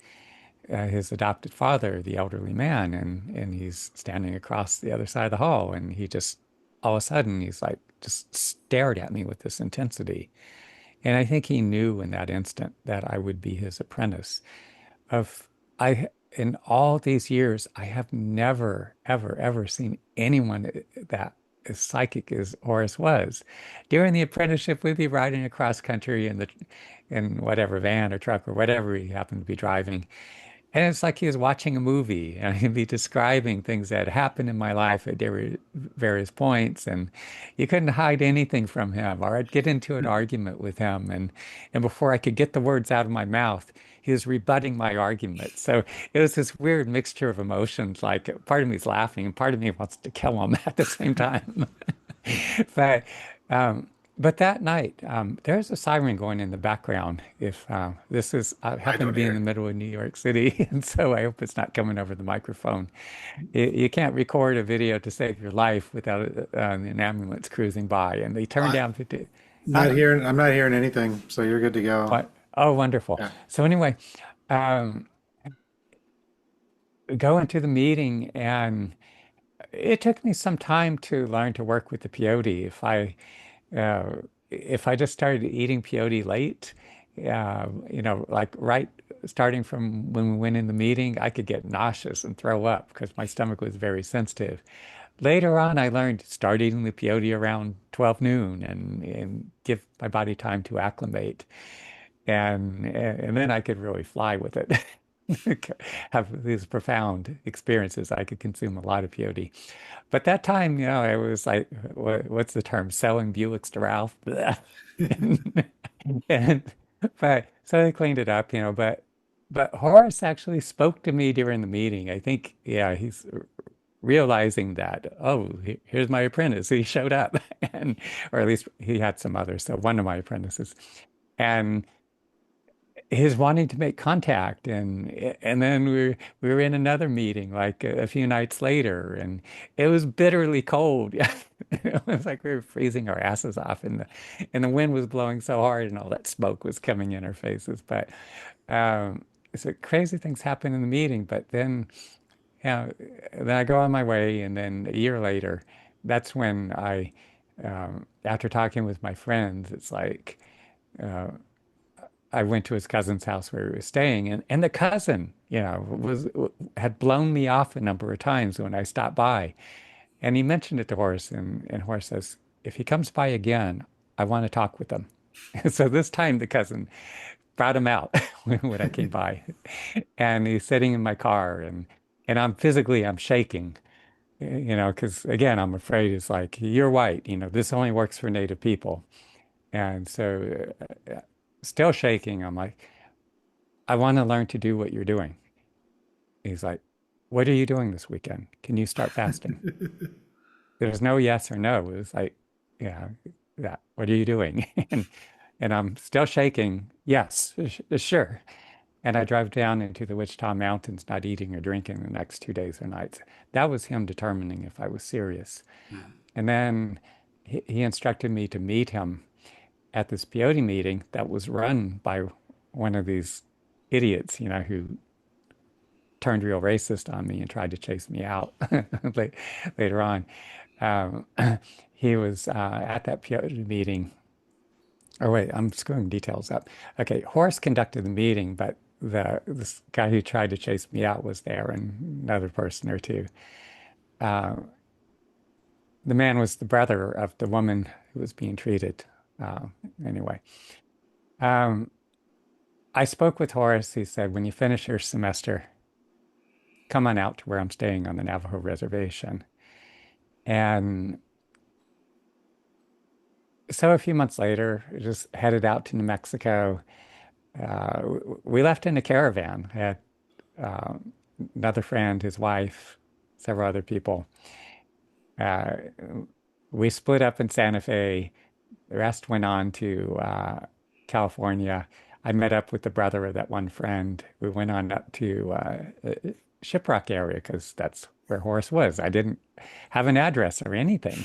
his adopted father, the elderly man, and he's standing across the other side of the hall, and he just all of a sudden he's like just stared at me with this intensity, and I think he knew in that instant that I would be his apprentice. Of I In all these years, I have never, ever, ever seen anyone that as psychic as Horace was. During the apprenticeship, we'd be riding across country in whatever van or truck or whatever he happened to be driving. And it's like he was watching a movie and he'd be describing things that happened in my life at various points. And you couldn't hide anything from him. Or I'd get into an argument with him. And before I could get the words out of my mouth, he was rebutting my argument. So it was this weird mixture of emotions. Like part of me is laughing and part of me wants to kill him at the same time. But um, but that night, there's a siren going in the background. If this is, I I happen to don't be in hear the it. middle of New York City, and so I hope it's not coming over the microphone. You can't record a video to save your life without an ambulance cruising by, and they turn I, down 50. not Huh? hearing. I'm not hearing anything, so you're good to go. What? Oh, wonderful. Yeah. So anyway, um, go into the meeting, and it took me some time to learn to work with the peyote. If I just started eating peyote late, like right starting from when we went in the meeting, I could get nauseous and throw up because my stomach was very sensitive. Later on, I learned to start eating the peyote around 12 noon and give my body time to acclimate. And then I could really fly with it. Have these profound experiences. I could consume a lot of peyote. But that time, it was like, what's the term? Selling Buicks to Ralph. Blech. And, and but so they cleaned it up, but Horace actually spoke to me during the meeting. I think, yeah, he's realizing that, oh, here's my apprentice. He showed up, and or at least he had some others. So one of my apprentices, and his wanting to make contact, and then we were in another meeting like a few nights later, and it was bitterly cold. It was like we were freezing our asses off, and the wind was blowing so hard, and all that smoke was coming in our faces. But um, so crazy things happen in the meeting. But yeah, then I go on my way, and then a year later, that's when after talking with my friends, it's like. Uh, I went to his cousin's house where he was staying, and the cousin, was had blown me off a number of times when I stopped by, and he mentioned it to Horace, and Horace says, if he comes by again, I want to talk with him. So this time the cousin brought him out when I came by, and he's sitting in my car, and I'm shaking, because again I'm afraid it's like you're white, this only works for Native people, and so still shaking, I'm like. I want to learn to do what you're doing. He's like, what are you doing this weekend? Can you start fasting? There's no yes or no. It was like, yeah, yeah. What are you doing? And I'm still shaking. Yes, sure. And I drive down into the Wichita Mountains, not eating or drinking the next 2 days or nights. That was him determining if I was serious. And then he instructed me to meet him at this peyote meeting that was run by one of these idiots, who turned real racist on me and tried to chase me out later on. Um, he was at that peyote meeting. Oh wait, I'm screwing details up. Okay, Horace conducted the meeting, but this guy who tried to chase me out was there, and another person or two. Uh, the man was the brother of the woman who was being treated. Uh, anyway, um, I spoke with Horace. He said, when you finish your semester, come on out to where I'm staying on the Navajo reservation. And so a few months later, we just headed out to New Mexico. We left in a caravan. I had uh, another friend, his wife, several other people. Uh, we split up in Santa Fe. The rest went on to California. I met up with the brother of that one friend. We went on up to Shiprock area because that's where Horace was. I didn't have an address or anything.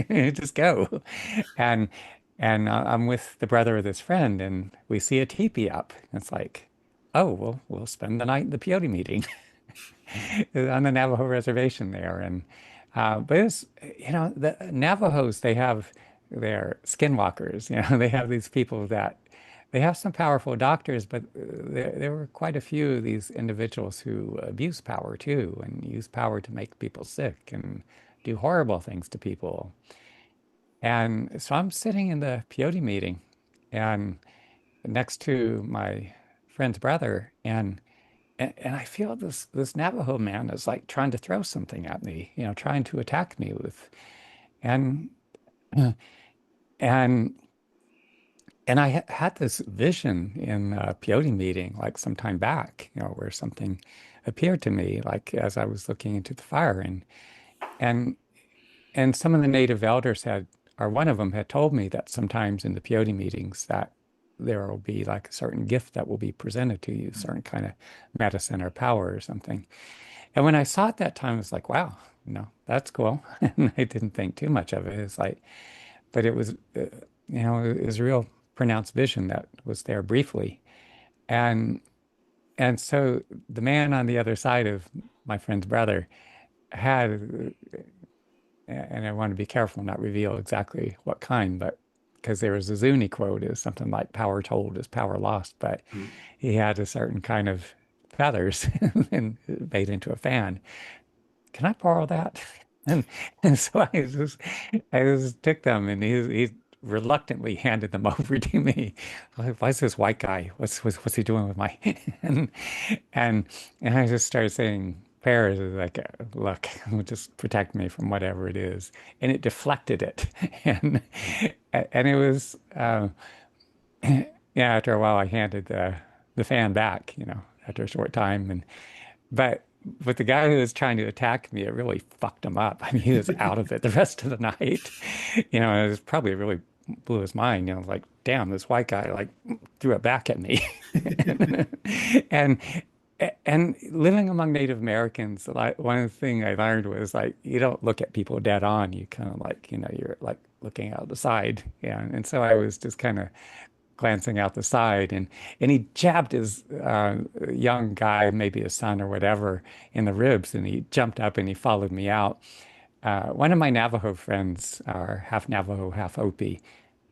Just go. And I'm with the brother of this friend, and we see a teepee up. It's like, oh, well, we'll spend the night in the peyote meeting on the Navajo reservation there. And but it's the Navajos, they have their skinwalkers. They have these people that they have some powerful doctors, but there were quite a few of these individuals who abuse power too, and use power to make people sick and do horrible things to people. And so I'm sitting in the peyote meeting, and next to my friend's brother, and I feel this Navajo man is like trying to throw something at me, trying to attack me with, and and and I had this vision in a peyote meeting like some time back, where something appeared to me, like as I was looking into the fire, and and some of the native elders had or one of them had told me that sometimes in the peyote meetings that there will be like a certain gift that will be presented to you, certain kind of medicine or power or something. And when I saw it that time, I was like, wow, that's cool. And I didn't think too much of it. It's like, but it was, it was a real pronounced vision that was there briefly. And and so the man on the other side of my friend's brother had, and I want to be careful not reveal exactly what kind, but because there was a Zuni quote is something like power told is power lost, but Mm. he had a certain kind of feathers and made into a fan. Can I borrow that? And and so I just took them, and he reluctantly handed them over to me. Like, why is this white guy? What's he doing with my and and and I just started saying prayers like, look, just protect me from whatever it is, and it deflected it, and and it was yeah. After a while, I handed the fan back, after a short time, but but the guy who was trying to attack me, it really fucked him up. I mean, he was out of it the rest of the night. It was probably really blew his mind. Like, damn, this white guy like threw it back at me. And and living among Native Americans, like one of the things I learned was like you don't look at people dead on. You kind of like, you're like looking out the side. Yeah. And so I was just kind of glancing out the side, and he jabbed his young guy, maybe his son or whatever, in the ribs, and he jumped up and he followed me out. One of my Navajo friends, are half Navajo, half Hopi.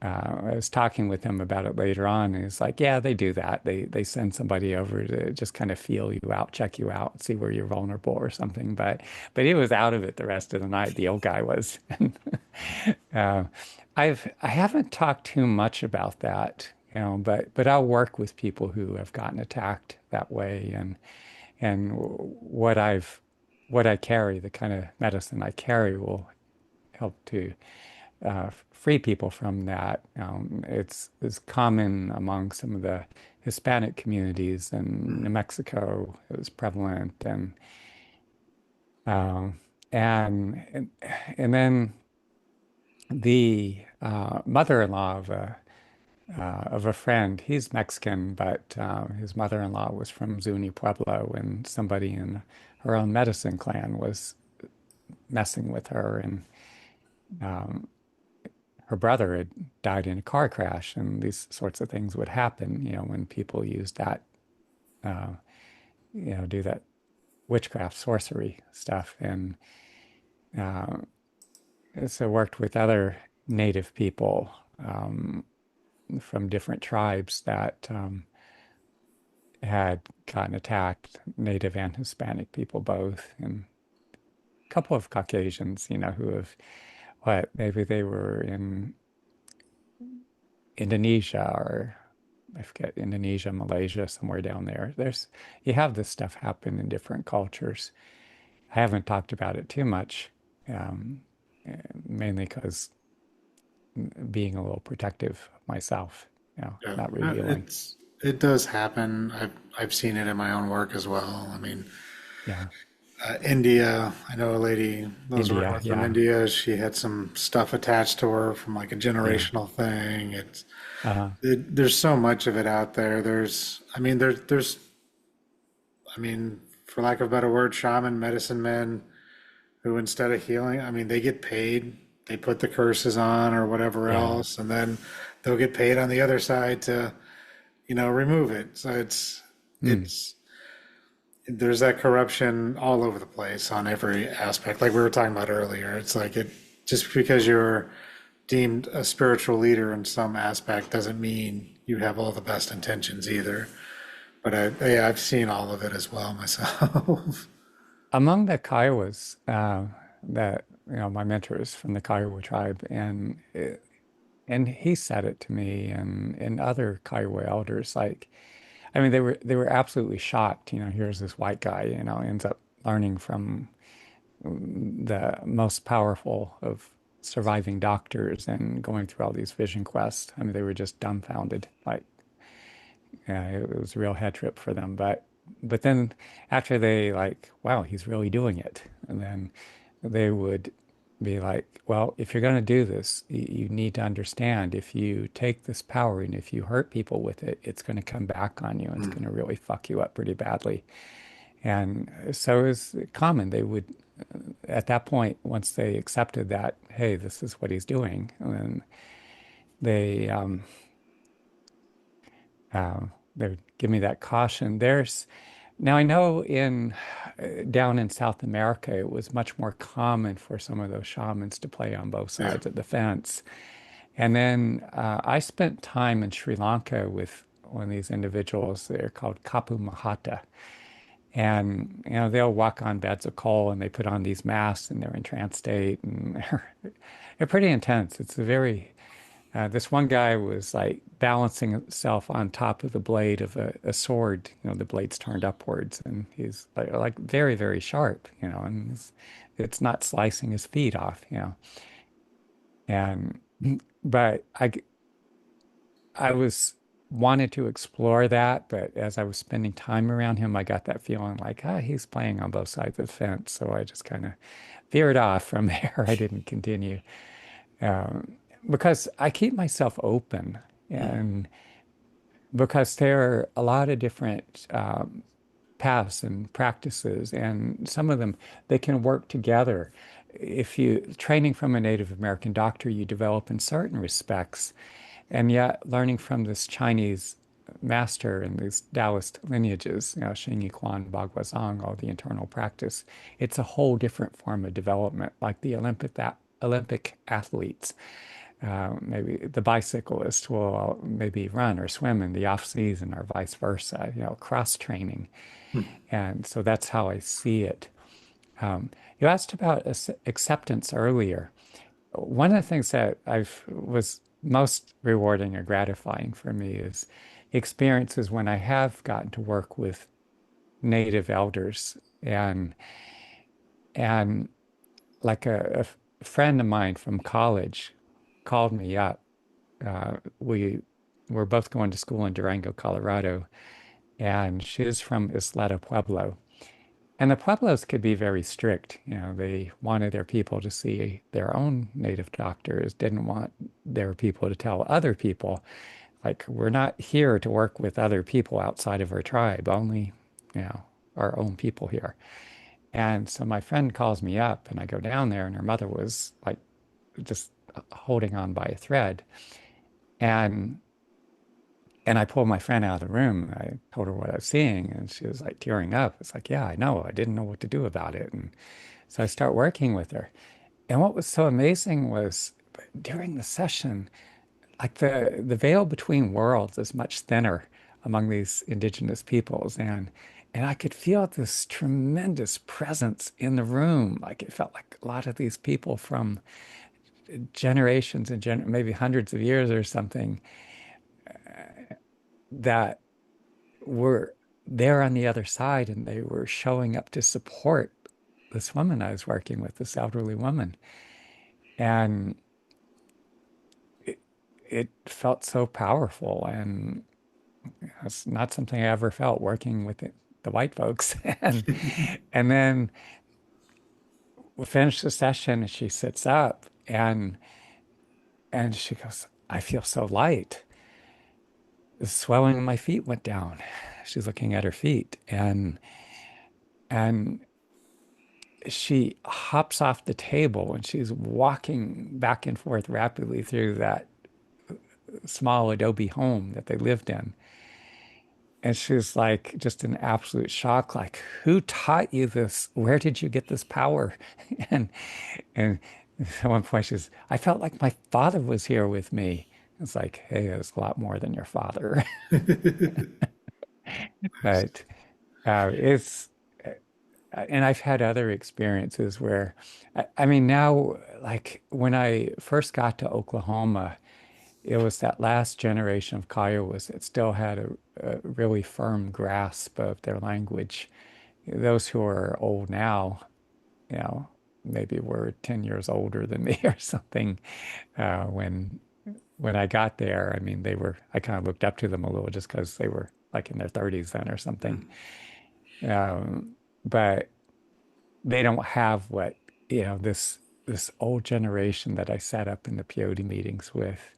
I was talking with him about it later on, and he's like, "Yeah, they do that. They send somebody over to just kind of feel you out, check you out, see where you're vulnerable or something." But he was out of it the rest of the night. The old guy was. Uh, I haven't talked too much about that, but I'll work with people who have gotten attacked that way, and what I carry, the kind of medicine I carry, will help to free people from that. It's common among some of the Hispanic communities in New Mexico. It was prevalent, um, and and then the mother-in-law of a friend. He's Mexican, but his mother-in-law was from Zuni Pueblo, and somebody in her own medicine clan was messing with her, and her brother had died in a car crash, and these sorts of things would happen, when people use that, do that witchcraft, sorcery stuff, and uh, so worked with other native people from different tribes that had gotten attacked, Native and Hispanic people both, and a couple of Caucasians, who have, maybe they were in Indonesia or I forget, Indonesia, Malaysia, somewhere down there. You have this stuff happen in different cultures. I haven't talked about it too much, um, mainly because being a little protective of myself, Yeah, not revealing. it does happen. I've seen it in my own work as well. I mean, Yeah. India. I know a lady I was working India, with from yeah. India. She had some stuff attached to her from like a Yeah. generational thing. Uh, There's so much of it out there. I mean, I mean, for lack of a better word, shaman, medicine men who instead of healing, I mean, they get paid. They put the curses on or whatever yeah. else, and then they'll get paid on the other side to, remove it. So Mm, it's there's that corruption all over the place on every aspect. Like we were talking about earlier, it's like just because you're deemed a spiritual leader in some aspect doesn't mean you have all the best intentions either. But yeah, I've seen all of it as well myself. Among the Kiowas, that my mentor is from the Kiowa tribe, and he said it to me, and other Kiowa elders, like, I mean, they were absolutely shocked. Here's this white guy, ends up learning from the most powerful of surviving doctors and going through all these vision quests. I mean, they were just dumbfounded. Like, yeah, it was a real head trip for them. But then after they like, wow, he's really doing it, and then they would be like, well, if you're going to do this, you need to understand if you take this power and if you hurt people with it, it's going to come back on you and it's Mm. going to really fuck you up pretty badly. And so it was common. They would, at that point, once they accepted that, hey, this is what he's doing, and they they would give me that caution. There's now I know in down in South America, it was much more common for some of those shamans to play on both Yeah. sides of the fence. And then I spent time in Sri Lanka with one of these individuals. They're called Kapu Mahata. And they'll walk on beds of coal and they put on these masks and they're in trance state and they're pretty intense. It's a very this one guy was like balancing himself on top of the blade of a sword. The blade's turned upwards, and he's like very, very sharp. And it's not slicing his feet off. And but I was wanted to explore that, but as I was spending time around him, I got that feeling like, he's playing on both sides of the fence. So I just kind of veered off from there. I didn't continue. Um, because I keep myself open, Mm. and because there are a lot of different paths and practices, and some of them they can work together. If you training from a Native American doctor, you develop in certain respects, and yet learning from this Chinese master and these Taoist lineages, Xing Yi Quan, Bagua Zhang, all the internal practice, it's a whole different form of development, like the Olympic athletes. Maybe the bicyclist will maybe run or swim in the off season or vice versa, cross training. Mm. And so that's how I see it. You asked about acceptance earlier. One of the things that I've was most rewarding or gratifying for me is experiences when I have gotten to work with native elders and like a friend of mine from college called me up. We were both going to school in Durango, Colorado, and she's from Isleta Pueblo. And the Pueblos could be very strict. They wanted their people to see their own native doctors, didn't want their people to tell other people, like, we're not here to work with other people outside of our tribe, only, you know, our own people here. And so my friend calls me up and I go down there and her mother was like just holding on by a thread. And and I pulled my friend out of the room. I told her what I was seeing, and she was like tearing up. It's like, yeah, I know. I didn't know what to do about it. And so I start working with her. And what was so amazing was during the session, like the veil between worlds is much thinner among these indigenous peoples. And I could feel this tremendous presence in the room. Like it felt like a lot of these people from generations and maybe hundreds of years or something that were there on the other side and they were showing up to support this woman I was working with, this elderly woman. And it, it felt so powerful. And it's not something I ever felt working with the white folks. And then we finished the session and she sits up and she goes, I feel so light. The swelling in my feet went down. She's looking at her feet and she hops off the table and she's walking back and forth rapidly through that small adobe home that they lived in. And she's like just in absolute shock, like, who taught you this? Where did you get this power? And and at one point she's, I felt like my father was here with me. It's like, hey, it's a lot more than your father. But it's and I've had other experiences where, I mean, now, like when I first got to Oklahoma, it was that last generation of Kiowas that still had a really firm grasp of their language. Those who are old now, you know, maybe were 10 years older than me or something when I got there. I mean, I kind of looked up to them a little just because they were like in their 30s then or something. Mm. But they don't have what, this this old generation that I sat up in the peyote meetings with.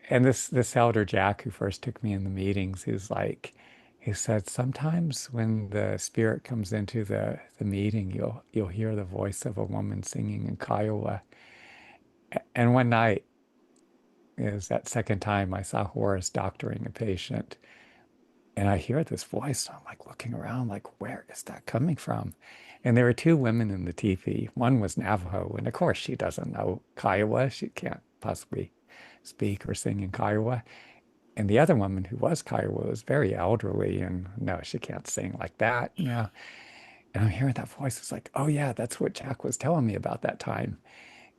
And this elder Jack who first took me in the meetings, he said, sometimes when the spirit comes into the meeting, you'll hear the voice of a woman singing in Kiowa. And one night is that second time I saw Horace doctoring a patient. And I hear this voice. I'm like looking around, like, where is that coming from? And there were two women in the teepee. One was Navajo, and of course she doesn't know Kiowa. She can't possibly speak or sing in Kiowa. And the other woman who was Kiowa was very elderly, and no, she can't sing like that. Yeah. And I'm hearing that voice. It's like, oh yeah, that's what Jack was telling me about that time.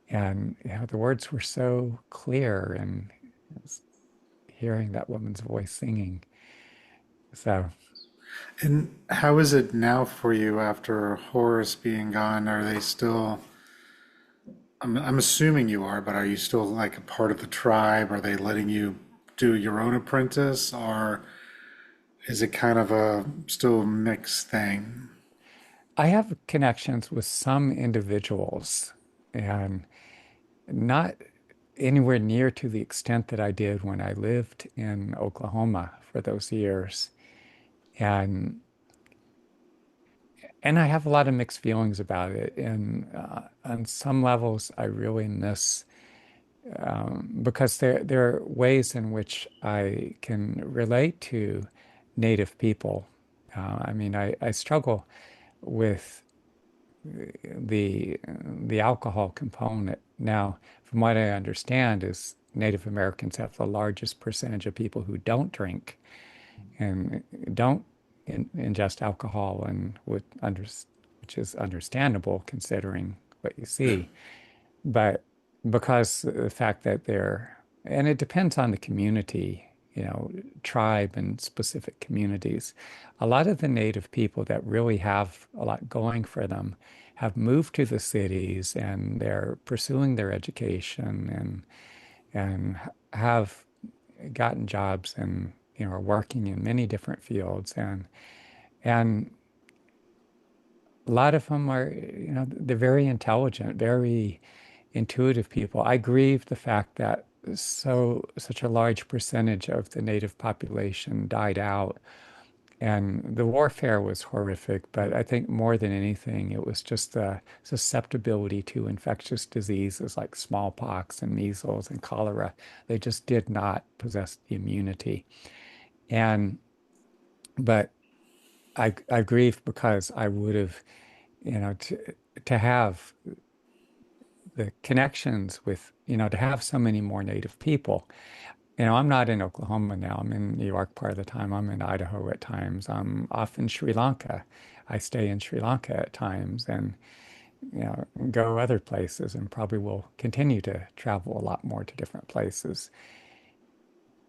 And the words were so clear, and hearing that woman's voice singing. So And how is it now for you after Horace being gone? Are they still, I'm assuming you are, but are you still like a part of the tribe? Are they letting you do your own apprentice, or is it kind of a still mixed thing? I have connections with some individuals, and not anywhere near to the extent that I did when I lived in Oklahoma for those years. And I have a lot of mixed feelings about it. And on some levels, I really miss because there are ways in which I can relate to Native people. I mean, I struggle with the the alcohol component. Now, from what I understand, is Native Americans have the largest percentage of people who don't drink and don't ingest alcohol, and which is understandable considering what you see. But because the fact that and it depends on the community, tribe and specific communities. A lot of the native people that really have a lot going for them have moved to the cities, and they're pursuing their education and have gotten jobs, and are working in many different fields, and a lot of them are, they're very intelligent, very intuitive people. I grieve the fact that such a large percentage of the native population died out. And the warfare was horrific, but I think more than anything, it was just the susceptibility to infectious diseases like smallpox and measles and cholera. They just did not possess the immunity. And but I grieve because I would have, to have the connections with, to have so many more Native people. I'm not in Oklahoma now. I'm in New York part of the time. I'm in Idaho at times. I'm off in Sri Lanka. I stay in Sri Lanka at times, and go other places, and probably will continue to travel a lot more to different places.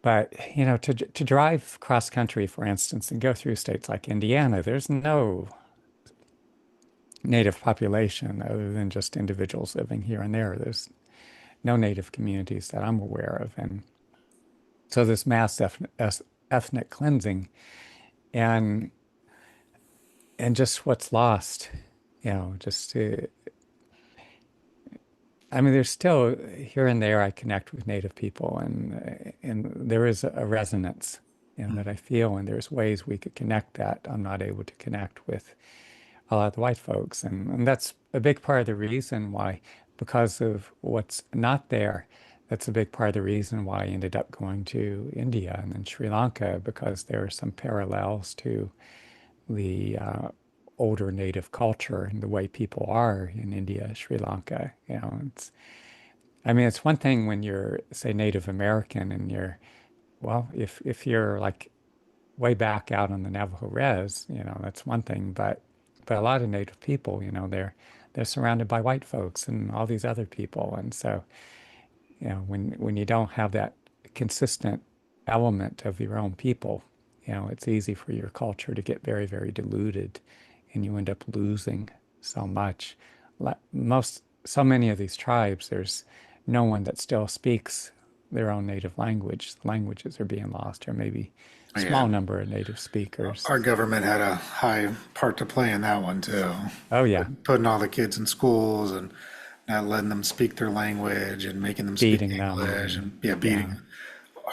But to drive cross country, for instance, and go through states like Indiana, there's no native population other than just individuals living here and there. There's no native communities that I'm aware of, and so this mass ethnic cleansing and just what's lost, just to, I mean, there's still here and there I connect with Native people, and there is a resonance, that I feel, and there's ways we could connect that I'm not able to connect with a lot of the white folks, and that's a big part of the reason why, because of what's not there. That's a big part of the reason why I ended up going to India and then Sri Lanka, because there are some parallels to the older native culture and the way people are in India, Sri Lanka. I mean, it's one thing when you're, say, Native American, and well, if you're like way back out on the Navajo res, that's one thing. But a lot of Native people, they're surrounded by white folks and all these other people, and so when you don't have that consistent element of your own people, it's easy for your culture to get very, very diluted, and you end up losing so much. So many of these tribes, there's no one that still speaks their own native language. The languages are being lost, or maybe a Yeah, small number of native speakers. our government had a high part to play in that one too. Oh yeah, Putting all the kids in schools and not letting them speak their language and making them speak beating them English and and yeah, beating yeah,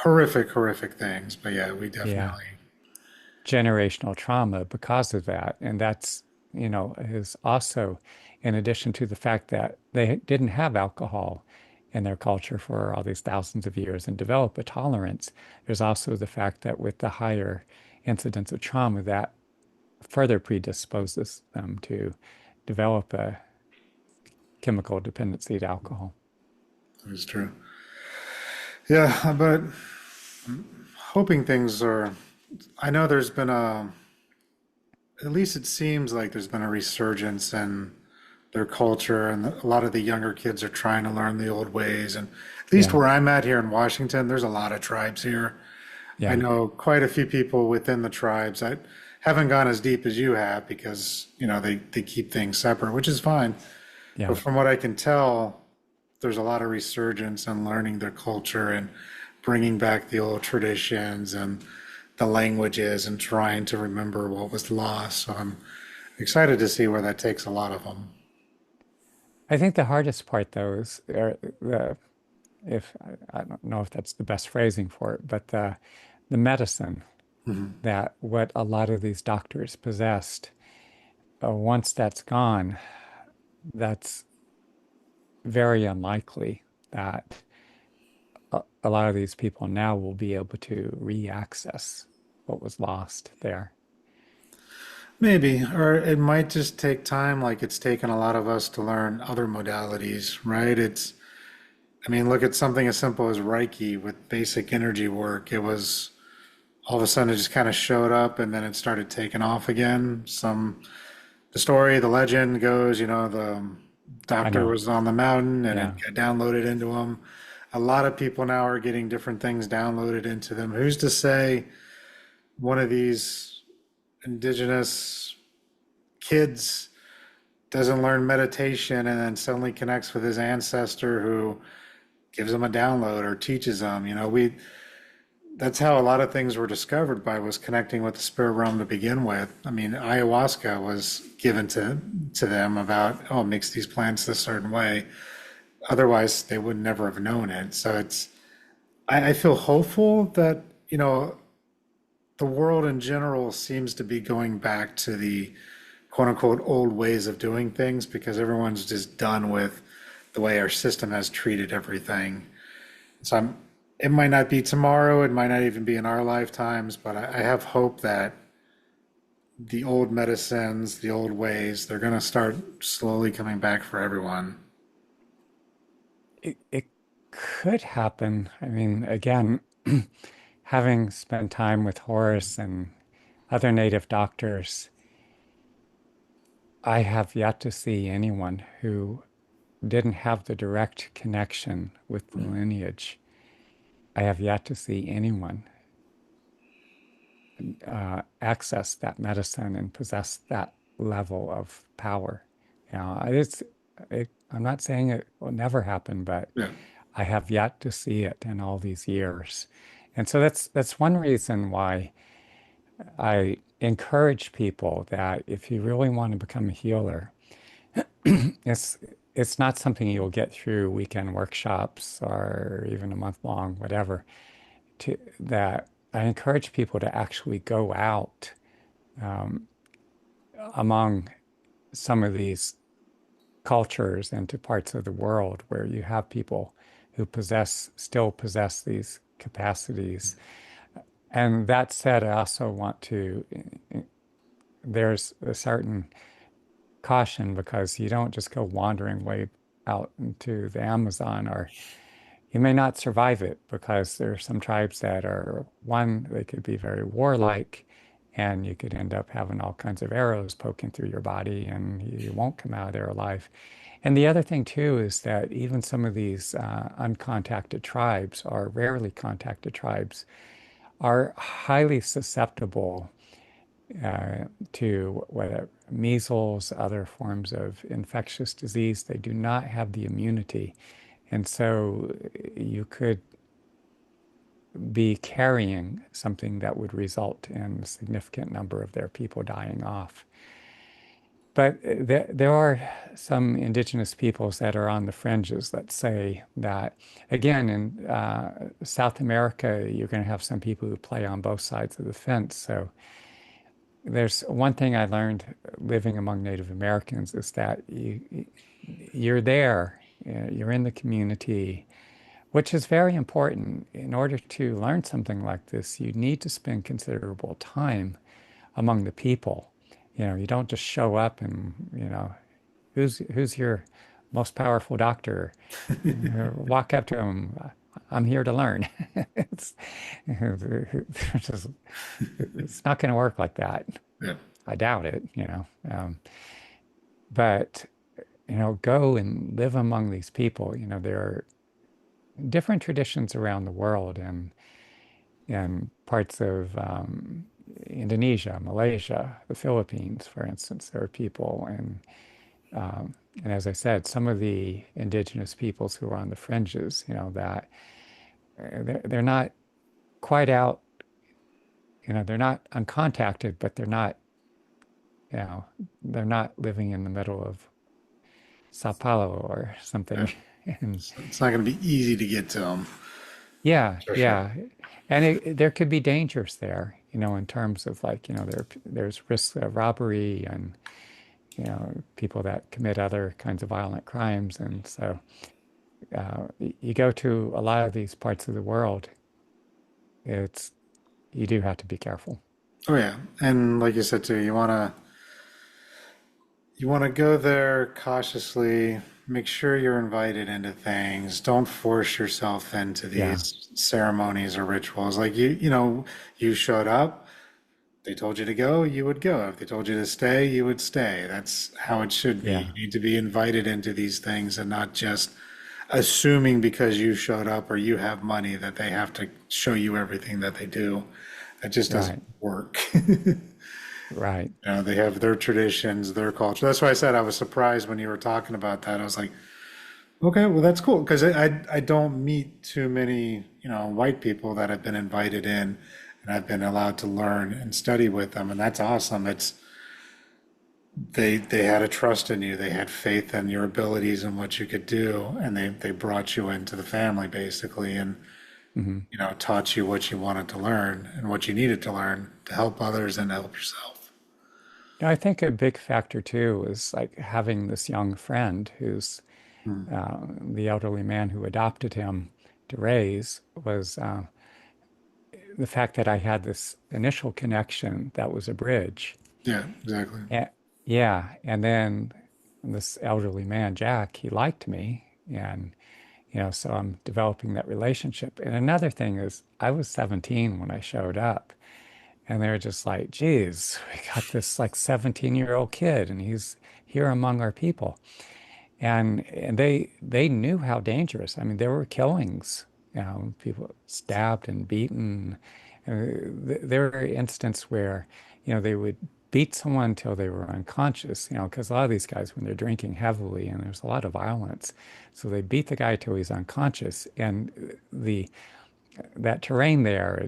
horrific, horrific things. But yeah, we yeah, definitely, generational trauma because of that. And that's, is also in addition to the fact that they didn't have alcohol in their culture for all these thousands of years and develop a tolerance. There's also the fact that with the higher incidence of trauma, that further predisposes them to develop a chemical dependency to alcohol. it's true. Yeah, but hoping things are. I know there's been at least it seems like there's been a resurgence in their culture, and a lot of the younger kids are trying to learn the old ways. And at least Yeah, where I'm at here in Washington, there's a lot of tribes here. I yeah, know quite a few people within the tribes. I haven't gone as deep as you have because, they keep things separate, which is fine. yeah. But from what I can tell, there's a lot of resurgence in learning their culture and bringing back the old traditions and the languages and trying to remember what was lost. So I'm excited to see where that takes a lot of them. I think the hardest part, though, is the if I don't know if that's the best phrasing for it, but the medicine Mhm. that what a lot of these doctors possessed, once that's gone, that's very unlikely that a lot of these people now will be able to re-access what was lost there. Maybe, or it might just take time, like it's taken a lot of us to learn other modalities, right? I mean, look at something as simple as Reiki with basic energy work. It was all of a sudden it just kind of showed up and then it started taking off again. The story, the legend goes, the I doctor know. was on the mountain and it Yeah. got downloaded into him. A lot of people now are getting different things downloaded into them. Who's to say one of these indigenous kids doesn't learn meditation and then suddenly connects with his ancestor who gives him a download or teaches them? That's how a lot of things were discovered by was connecting with the spirit realm to begin with. I mean, ayahuasca was given to them about, oh, it makes these plants this certain way. Otherwise, they would never have known it. So I feel hopeful that, the world in general seems to be going back to the quote unquote old ways of doing things because everyone's just done with the way our system has treated everything. So it might not be tomorrow, it might not even be in our lifetimes, but I have hope that the old medicines, the old ways, they're going to start slowly coming back for everyone. It could happen. I mean, again, having spent time with Horace and other native doctors, I have yet to see anyone who didn't have the direct connection with the lineage. I have yet to see anyone access that medicine and possess that level of power. I'm not saying it will never happen, but Yeah. I have yet to see it in all these years. And so that's one reason why I encourage people that if you really want to become a healer, it's it's not something you'll get through weekend workshops or even a month long, whatever. That I encourage people to actually go out among some of these cultures and to parts of the world where you have people who still possess these capacities. And that said, I also want to, there's a certain caution because you don't just go wandering way out into the Amazon, or you may not survive it because there are some tribes that are, one, they could be very warlike, and you could end up having all kinds of arrows poking through your body and you won't come out of there alive. And the other thing too is that even some of these uncontacted tribes, or rarely contacted tribes, are highly susceptible to whether measles, other forms of infectious disease. They do not have the immunity. And so you could be carrying something that would result in a significant number of their people dying off. But there are some indigenous peoples that are on the fringes that say that, again, in South America, you're going to have some people who play on both sides of the fence. So there's one thing I learned living among Native Americans is that you're there, you're in the community, which is very important. In order to learn something like this, you need to spend considerable time among the people. You don't just show up and, who's your most powerful doctor? Walk up to him. I'm here to learn. It's, it's just, it's not going to work like that. Yeah. I doubt it. But, go and live among these people. There are different traditions around the world and in parts of Indonesia, Malaysia, the Philippines, for instance, there are people, and as I said, some of the indigenous peoples who are on the fringes, that they're not quite out, they're not uncontacted, but you know, they're not living in the middle of Sao Paulo or Yeah. something. And It's not going to be easy to get to them, yeah, for sure. yeah. And there could be dangers there, in terms of like, there's risks of robbery and, people that commit other kinds of violent crimes. And so you go to a lot of these parts of the world, it's you do have to be careful. Oh yeah, and like you said too, you want to go there cautiously. Make sure you're invited into things. Don't force yourself into Yeah, these ceremonies or rituals. Like you showed up. They told you to go, you would go. If they told you to stay, you would stay. That's how it should be. yeah, You need to be invited into these things and not just assuming because you showed up or you have money that they have to show you everything that they do. That just doesn't right, work. right. They have their traditions, their culture. That's why I said I was surprised when you were talking about that. I was like, okay, well, that's cool. Because I don't meet too many, white people that have been invited in and I've been allowed to learn and study with them. And that's awesome. They had a trust in you. They had faith in your abilities and what you could do. And they brought you into the family basically and, Hmm. taught you what you wanted to learn and what you needed to learn to help others and help yourself. I think a big factor too is like having this young friend who's Hmm. the elderly man who adopted him to raise was the fact that I had this initial connection that was a bridge. Yeah, exactly. And, yeah, and then this elderly man, Jack, he liked me, and so I'm developing that relationship. And another thing is, I was 17 when I showed up, and they were just like, "Geez, we got this like 17-year-old kid, and he's here among our people." And they knew how dangerous. I mean, there were killings, people stabbed and beaten. There were instances where, they would beat someone until they were unconscious, because a lot of these guys, when they're drinking heavily and there's a lot of violence, so they beat the guy till he's unconscious. And the that terrain there,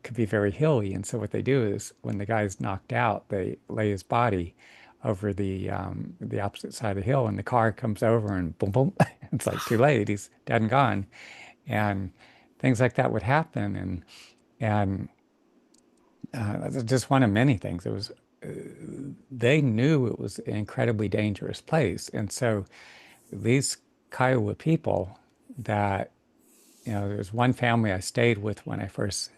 could be very hilly. And so what they do is when the guy's knocked out, they lay his body over the opposite side of the hill, and the car comes over and boom, boom. It's like too late. He's dead and gone. And things like that would happen. And that's just one of many things. They knew it was an incredibly dangerous place. And so these Kiowa people that, there's one family I stayed with when I first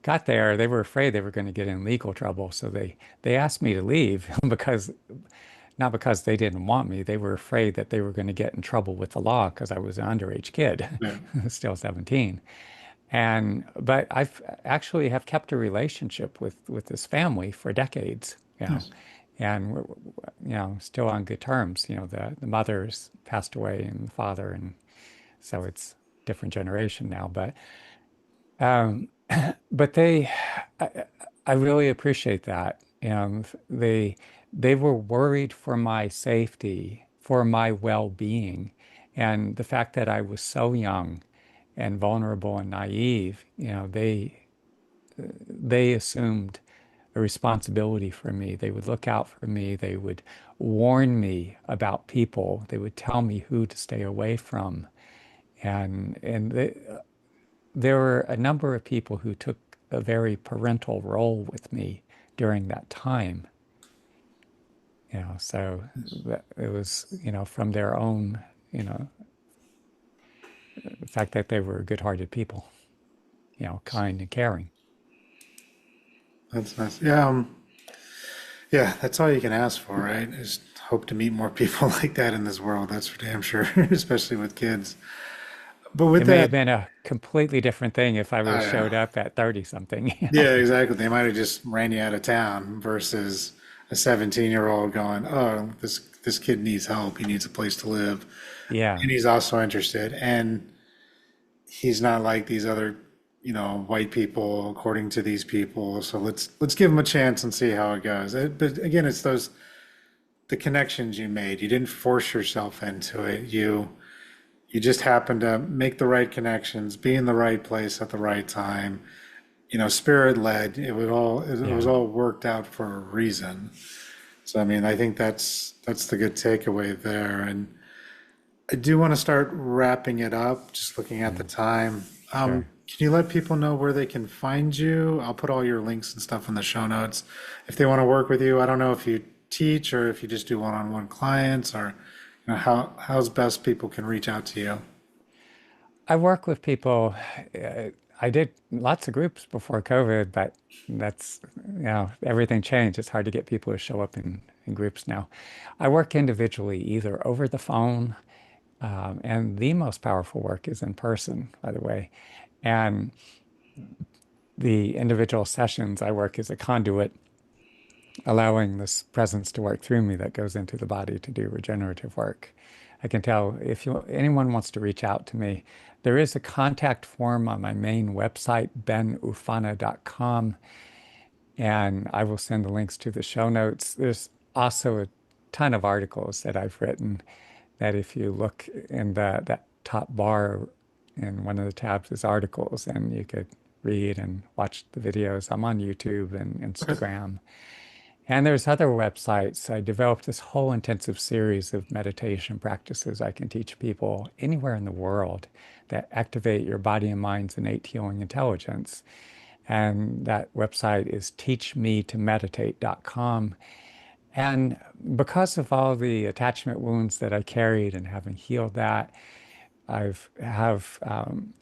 got there. They were afraid they were going to get in legal trouble. So they asked me to leave because not because they didn't want me. They were afraid that they were going to get in trouble with the law because I was an underage kid, Yeah. still 17. But I've actually have kept a relationship with this family for decades, Nice. and we're, still on good terms. The mother's passed away and the father, and so it's different generation now. Um, but I, I really appreciate that. They were worried for my safety, for my well-being, and the fact that I was so young and vulnerable and naive. They assumed a responsibility for me. They would look out for me. They would warn me about people. They would tell me who to stay away from. There were a number of people who took a very parental role with me during that time. So it was, from their own, the fact that they were good-hearted people, kind and caring. That's nice. Yeah, yeah, that's all you can ask for, right? Is hope to meet more people like that in this world. That's for damn sure, especially with kids. But with It may have that, been a completely different thing if I would have uh, showed up at 30 something. yeah, exactly. They might have just ran you out of town versus a 17-year-old going, "Oh, this kid needs help. He needs a place to live, Yeah, and he's also interested, and he's not like these other, white people, according to these people. So let's give him a chance and see how it goes." But again, it's the connections you made. You didn't force yourself into it. You just happened to make the right connections, be in the right place at the right time. Spirit led. It was yeah, all worked out for a reason. So I mean, I think that's the good takeaway there. And I do want to start wrapping it up, just looking at the mm, time. sure. Can you let people know where they can find you? I'll put all your links and stuff in the show notes. If they want to work with you, I don't know if you teach or if you just do one-on-one clients, or how's best people can reach out to you. I work with people. I did lots of groups before COVID, but that's, everything changed. It's hard to get people to show up in groups now. I work individually, either over the phone, and the most powerful work is in person, by the way. And the individual sessions, I work as a conduit, allowing this presence to work through me that goes into the body to do regenerative work. I can tell if anyone wants to reach out to me, there is a contact form on my main website, benoofana.com, and I will send the links to the show notes. There's also a ton of articles that I've written that if you look in that top bar in one of the tabs is articles, and you could read and watch the videos. I'm on YouTube and Okay. Instagram. And there's other websites. I developed this whole intensive series of meditation practices I can teach people anywhere in the world that activate your body and mind's innate healing intelligence. And that website is teachmetomeditate.com. And because of all the attachment wounds that I carried and having healed that, I've have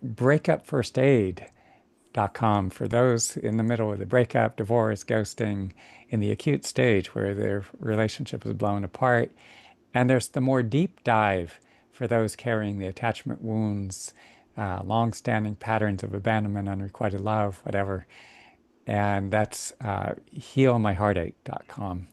breakup first aid.com for those in the middle of the breakup, divorce, ghosting, in the acute stage where their relationship is blown apart. And there's the more deep dive for those carrying the attachment wounds, long-standing patterns of abandonment, unrequited love, whatever. And that's healmyheartache.com.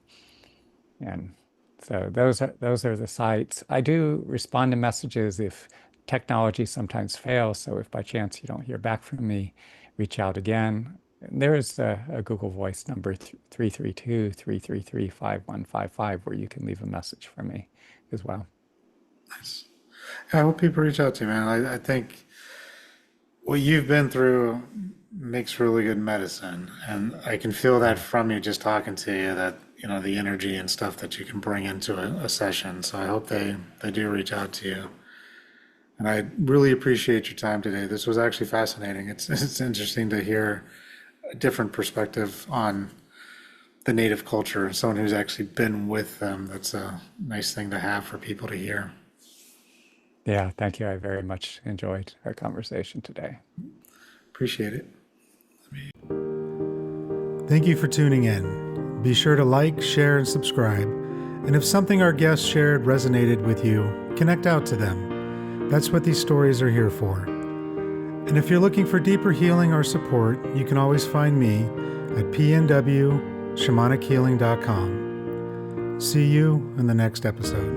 And so those are the sites. I do respond to messages if technology sometimes fails. So if by chance you don't hear back from me, reach out again. There is a Google Voice number, 332-333-5155, where you can leave a message for me as well. Nice. I hope people reach out to you, man. I think what you've been through makes really good medicine, and I can feel that from you just talking to you, that the energy and stuff that you can bring into a session. So I hope they do reach out to you. And I really appreciate your time today. This was actually fascinating. It's interesting to hear a different perspective on the native culture, someone who's actually been with them. That's a nice thing to have for people to hear. Yeah, thank you. I very much enjoyed our conversation today. Appreciate it. Thank you for tuning in. Be sure to like, share, and subscribe. And if something our guests shared resonated with you, connect out to them. That's what these stories are here for. And if you're looking for deeper healing or support, you can always find me at pnwshamanichealing.com. See you in the next episode.